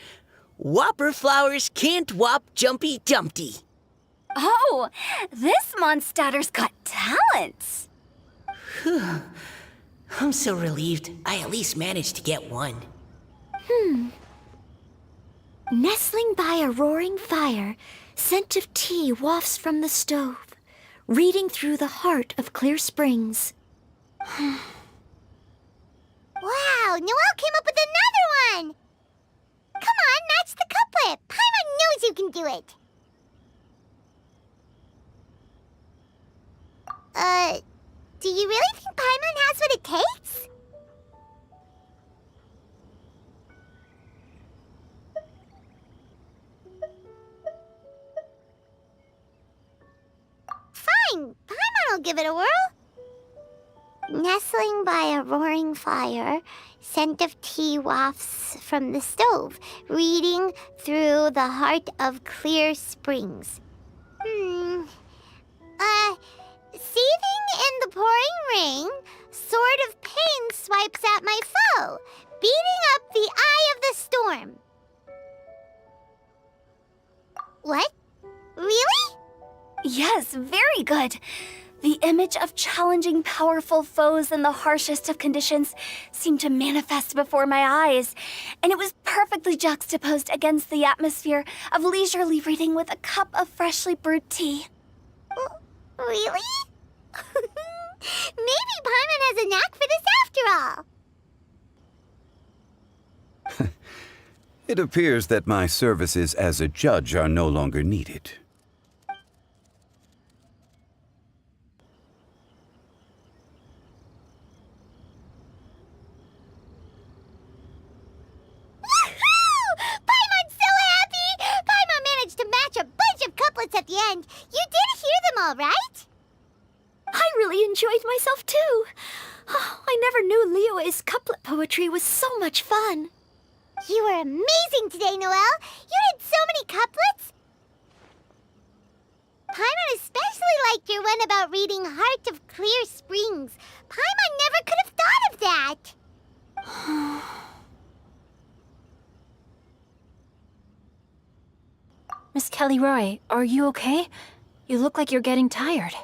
Whopper flowers can't whop Jumpy Dumpty. Oh, this Mondstadter's got talent. I'm so relieved I at least managed to get one. Nestling by a roaring fire, scent of tea wafts from the stove, reading through the heart of clear springs. Wow, Noelle came up with another one! Come on, match the couplet. Paimon knows you can do it. Do you really think Paimon has what it takes? Fine, Paimon will give it a whirl. Nestling by a roaring fire, scent of tea wafts from the stove, reading through the heart of clear springs. Seething in the pouring rain, sword of pain swipes at my foe, beating up the eye of the storm. What? Really? Yes, very good. The image of challenging powerful foes in the harshest of conditions seemed to manifest before my eyes, and it was perfectly juxtaposed against the atmosphere of leisurely reading with a cup of freshly brewed tea. Really? Maybe Paimon has a knack for this after all. It appears that my services as a judge are no longer needed. Paimon's so happy! Paimon managed to match a bunch of couplets at the end. You did hear them all, right? I really enjoyed myself too. Oh, I never knew Liyue's couplet poetry was so much fun. You were amazing today, Noelle. You did so many couplets. Paimon especially liked your one about reading Heart of Clear Springs. Paimon never could have thought of that. Miss Kelly Roy, are you okay? You look like you're getting tired.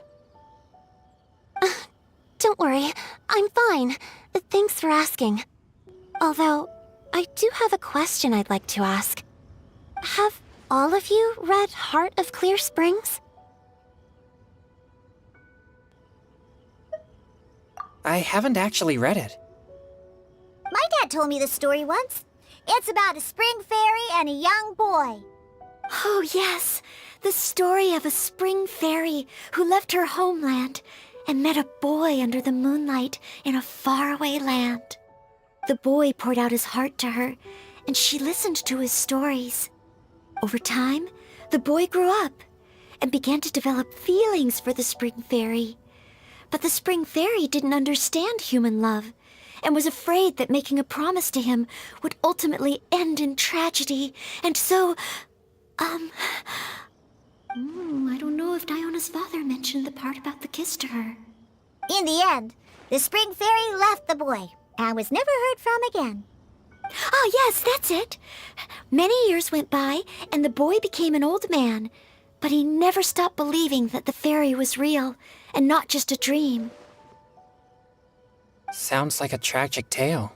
Don't worry. I'm fine. Thanks for asking. Although, I do have a question I'd like to ask. Have all of you read Heart of Clear Springs? I haven't actually read it. My dad told me the story once. It's about a spring fairy and a young boy. Oh, yes. The story of a spring fairy who left her homeland and met a boy under the moonlight in a faraway land. The boy poured out his heart to her, and she listened to his stories. Over time, the boy grew up and began to develop feelings for the spring fairy. But the spring fairy didn't understand human love and was afraid that making a promise to him would ultimately end in tragedy. And so, I don't know if Diona's father mentioned the part about the kiss to her. In the end, the spring fairy left the boy and was never heard from again. Oh, yes, that's it. Many years went by, and the boy became an old man, but he never stopped believing that the fairy was real and not just a dream. Sounds like a tragic tale.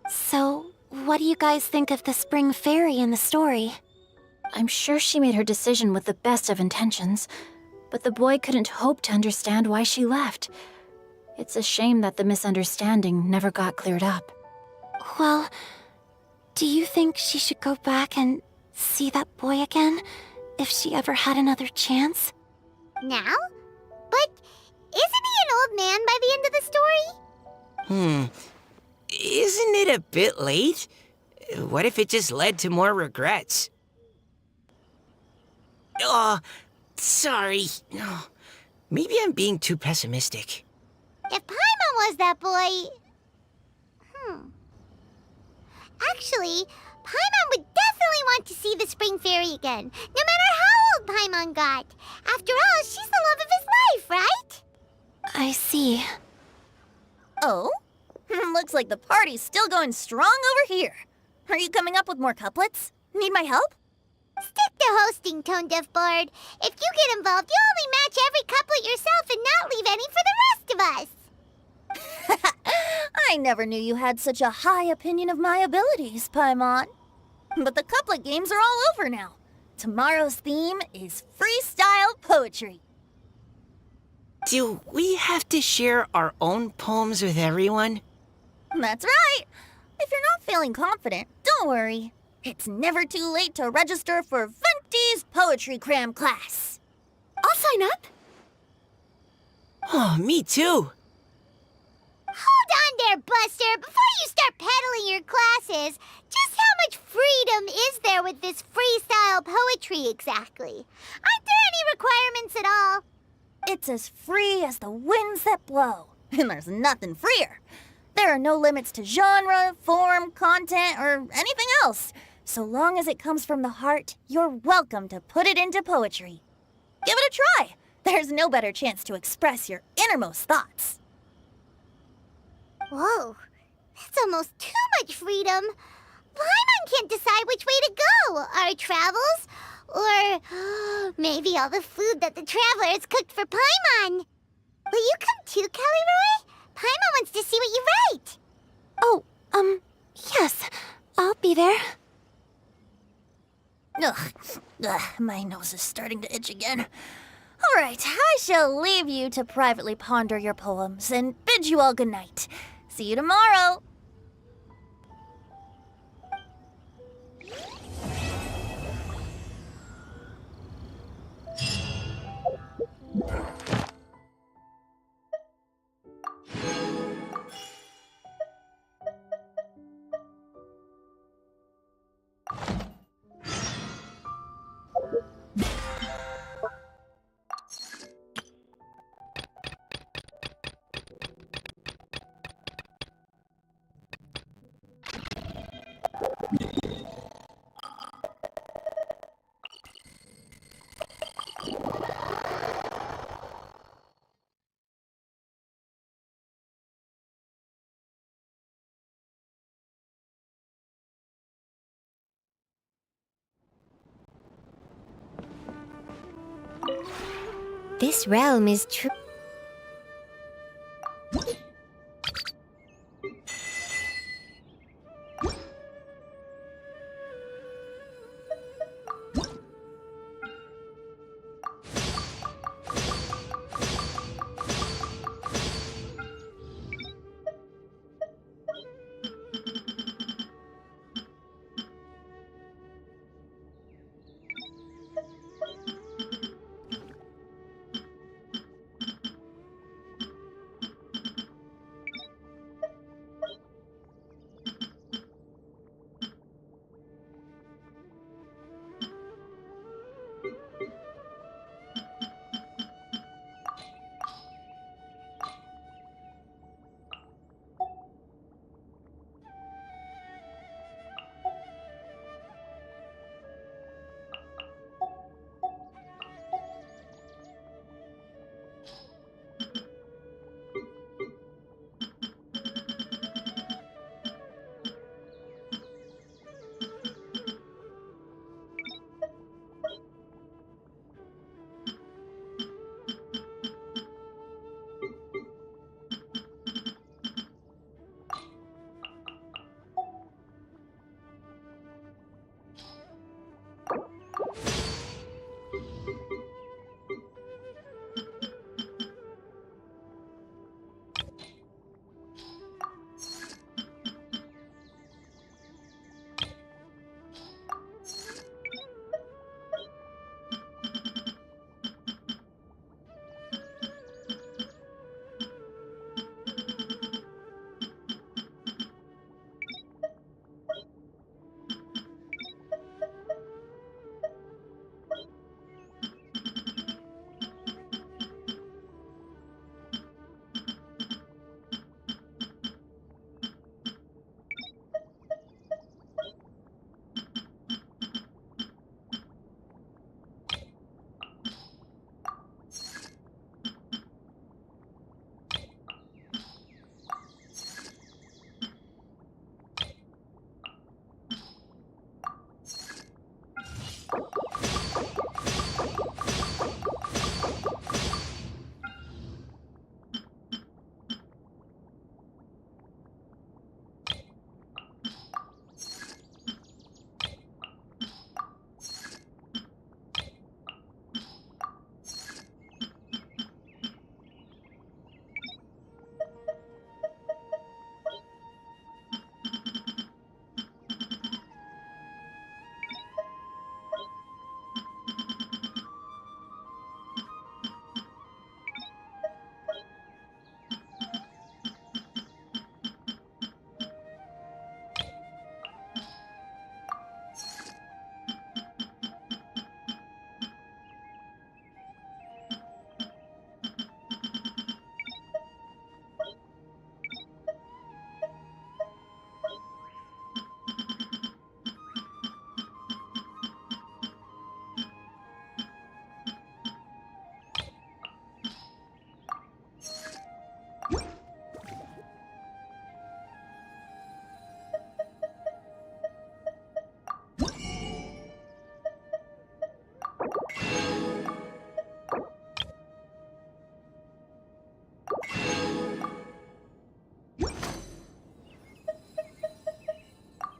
So, what do you guys think of the spring fairy in the story? I'm sure she made her decision with the best of intentions, but the boy couldn't hope to understand why she left. It's a shame that the misunderstanding never got cleared up. Well, do you think she should go back and see that boy again if she ever had another chance? Now? But isn't he an old man by the end of the story? Isn't it a bit late? What if it just led to more regrets? Oh, sorry. Oh, maybe I'm being too pessimistic. If Paimon was that boy... Actually, Paimon would definitely want to see the spring fairy again, no matter how old Paimon got. After all, she's the love of his life, right? I see. Oh? Looks like the party's still going strong over here. Are you coming up with more couplets? Need my help? Stick to hosting, Tone Deaf Bard. If you get involved, you'll only match every couplet yourself and not leave any for the rest of us. I never knew you had such a high opinion of my abilities, Paimon. But the couplet games are all over now. Tomorrow's theme is freestyle poetry. Do we have to share our own poems with everyone? That's right. If you're not feeling confident, don't worry. It's never too late to register for Venti's Poetry Cram class. I'll sign up. Oh, me too. Hold on there, Buster. Before you start peddling your classes, just how much freedom is there with this freestyle poetry exactly? Aren't there any requirements at all? It's as free as the winds that blow, and there's nothing freer. There are no limits to genre, form, content, or anything else. So long as it comes from the heart, you're welcome to put it into poetry. Give it a try. There's no better chance to express your innermost thoughts. Whoa, that's almost too much freedom. Paimon can't decide which way to go. Our travels, or maybe all the food that the travelers cooked for Paimon. Will you come too, Kelly Roy? Paimon wants to see what you write. Oh, yes. I'll be there. Ugh, my nose is starting to itch again. All right, I shall leave you to privately ponder your poems and bid you all good night. See you tomorrow. This realm is true.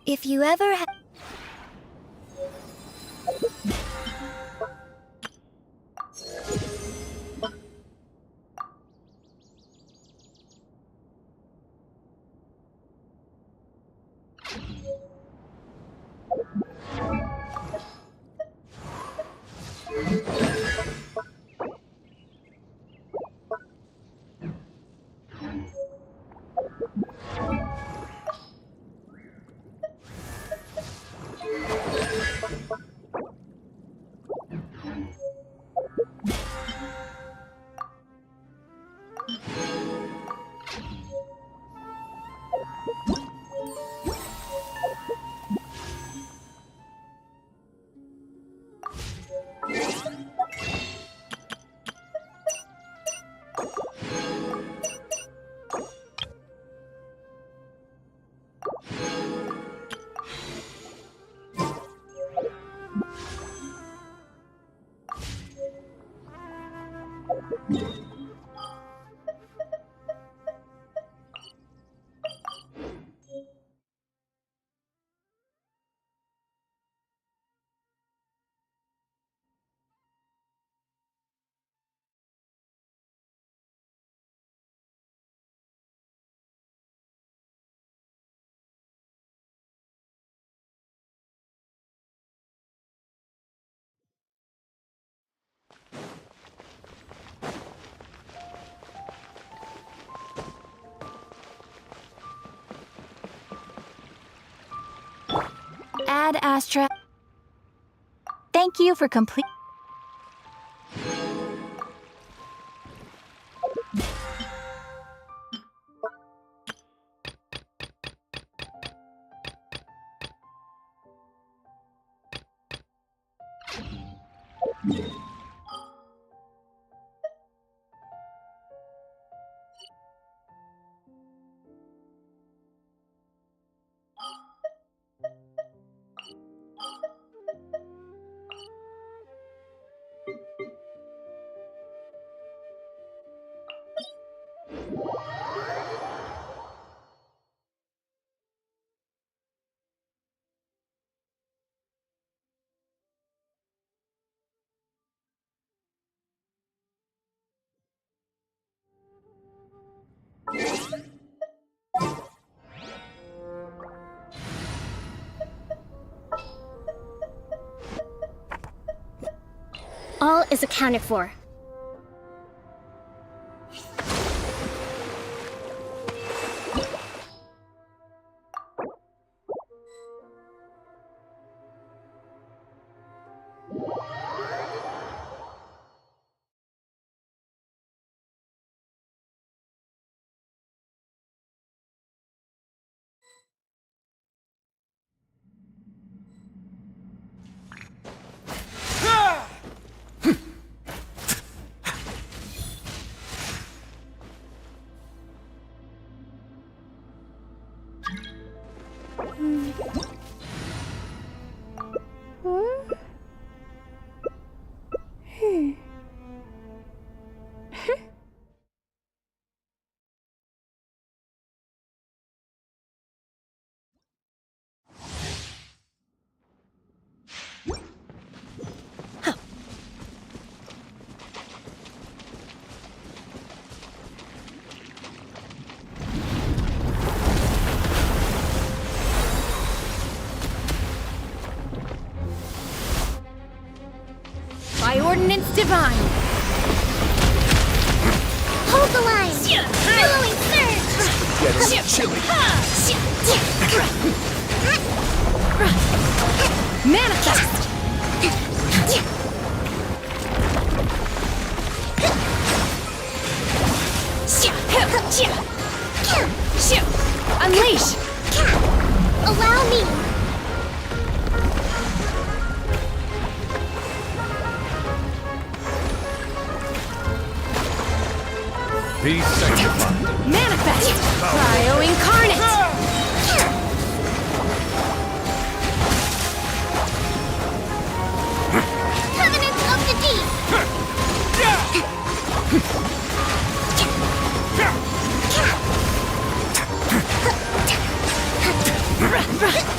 If you ever Ad Astra. Thank you for complete. All is accounted for. By ordinance divine. Hold the line! Billowing surge! Get us chilly. Manifest! Unleash! Allow me! Be sanctified. Manifest! Cryo incarnate! Covenant of the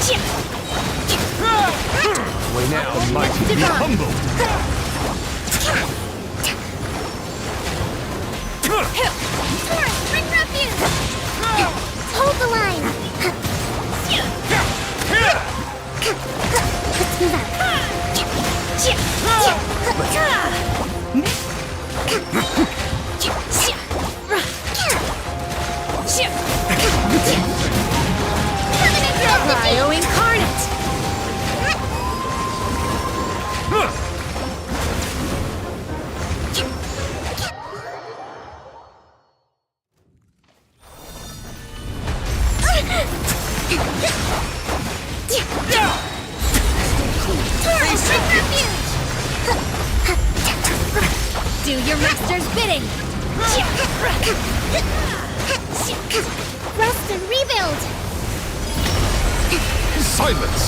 Deep! might be humbled. Bring refuge! Hold the line! Let's move out. Cryo incarnate! Do your master's bidding! Rest and rebuild! Silence!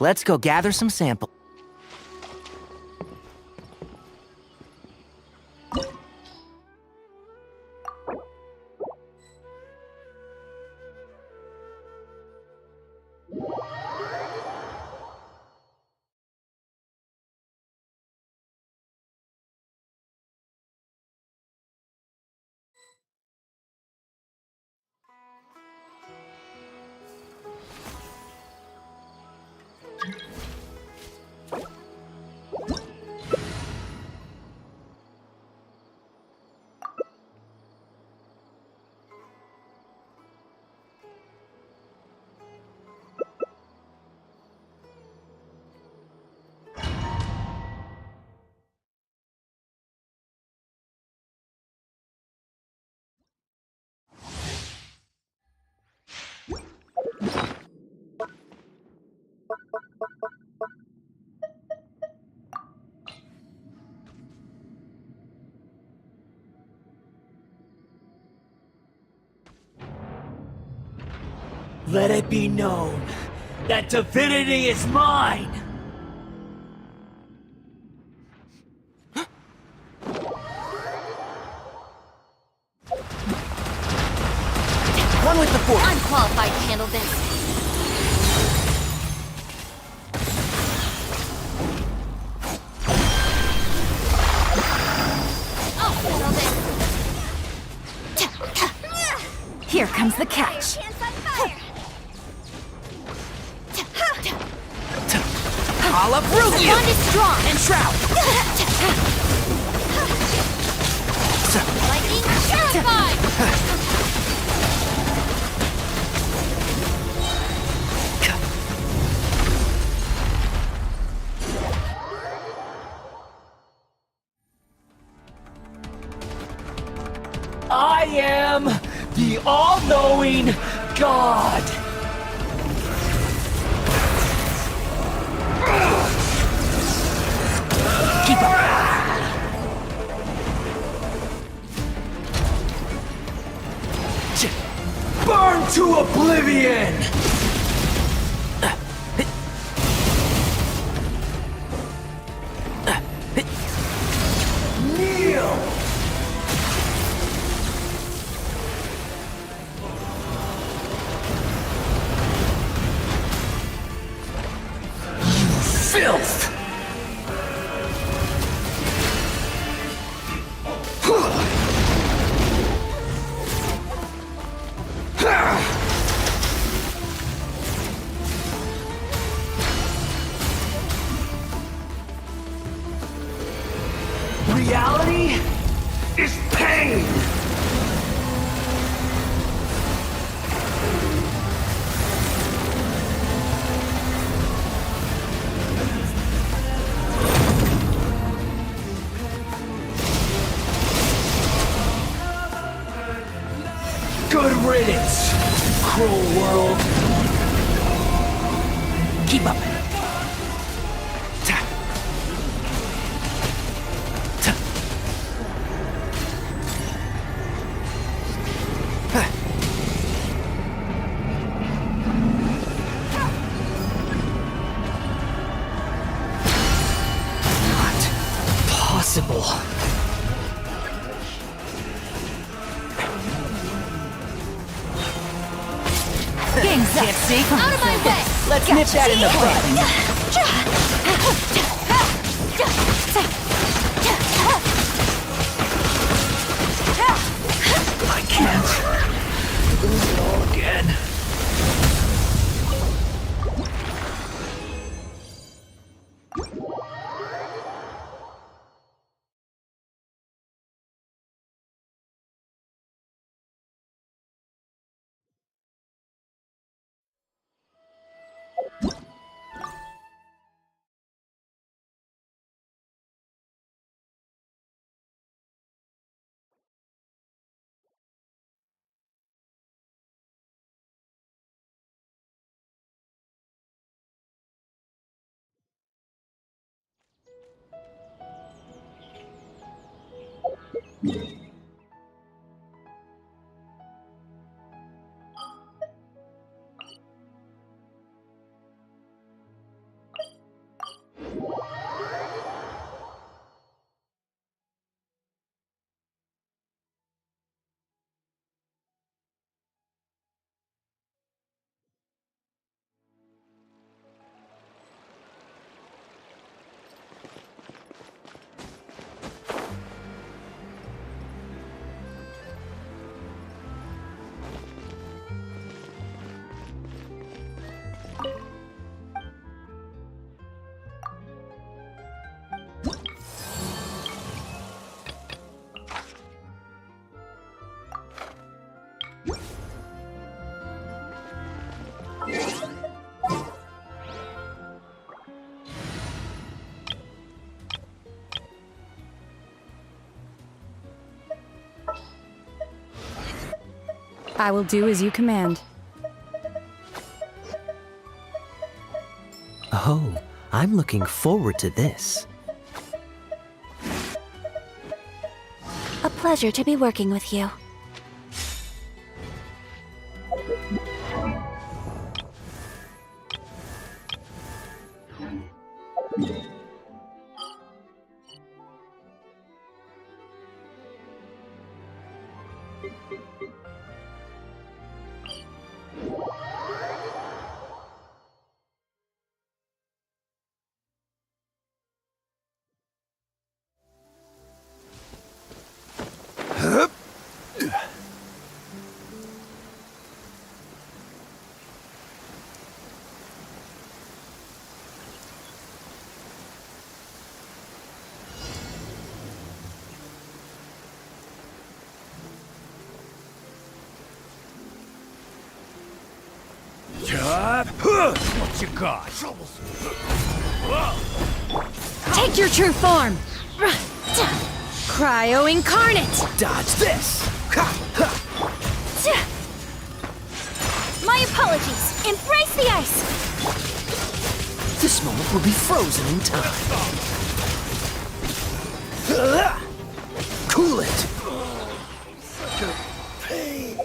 Let's go gather some samples. Let it be known that divinity is mine! One with the force! I'm qualified to handle this. I'll handle this. Here comes the catch. I'll uproot you! Bond is strong. And shroud! Lightning terrified. I am the all-knowing God! Keep up! Burn to oblivion! Kneel! Reality is pain! Good riddance, cruel world. Keep up. Possible. Game's up. Can't see? Out of my way! Let's nip that in the bud. I can't lose it all again. I will do as you command. Oh, I'm looking forward to this. A pleasure to be working with you. What you got? Take your true form! Cryo Incarnate! Dodge this! My apologies. Embrace the ice. This moment will be frozen in time. Cool it! Such a pain.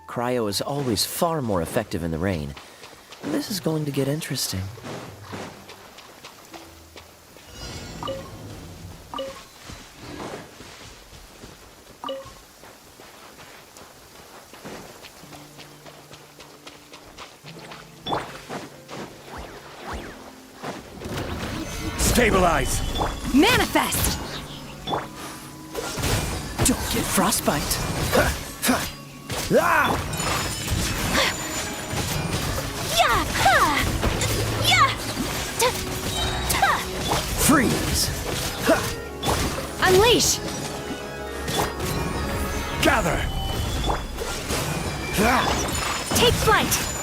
Cryo is always far more effective in the rain. This is going to get interesting. Stabilize! Manifest! Don't get frostbite. Freeze! Unleash! Gather! Take flight!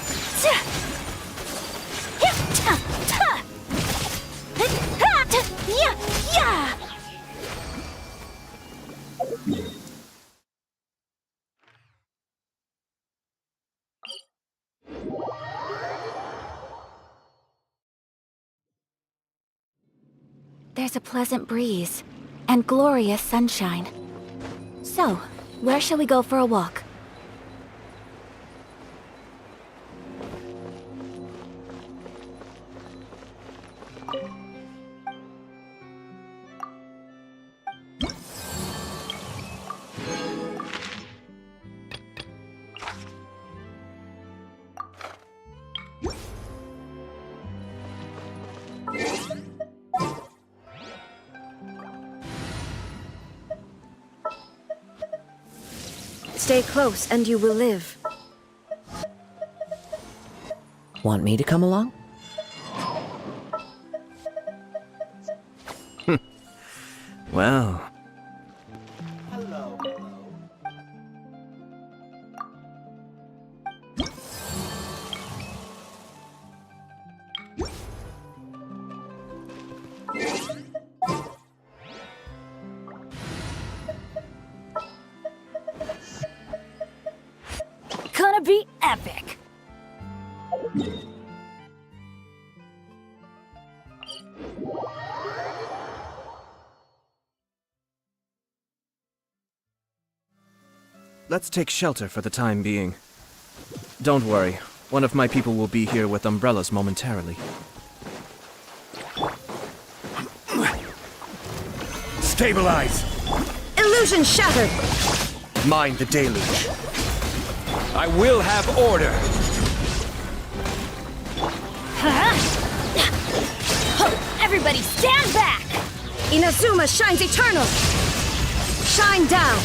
There's a pleasant breeze and glorious sunshine. So, where shall we go for a walk? Stay close and you will live. Want me to come along? Well, Gonna be epic! let's take shelter for the time being. Don't worry, one of my people will be here with umbrellas momentarily. Stabilize! Illusion shattered! Mind the deluge. I will have order! Everybody stand back! Inazuma shines eternal! Shine down!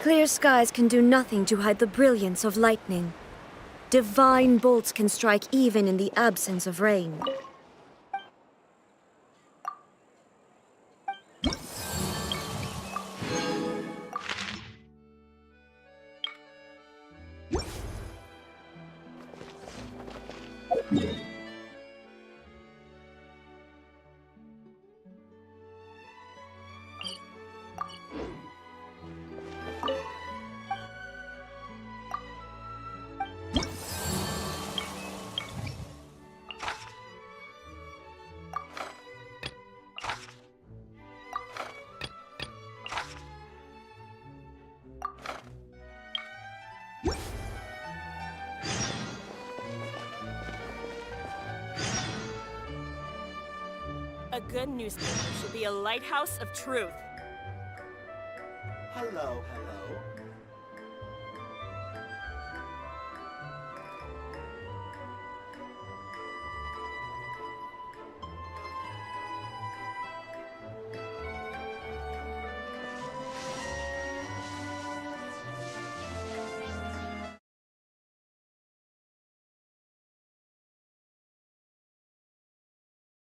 Clear skies can do nothing to hide the brilliance of lightning. Divine bolts can strike even in the absence of rain. A good newspaper should be a lighthouse of truth. Hello, hello.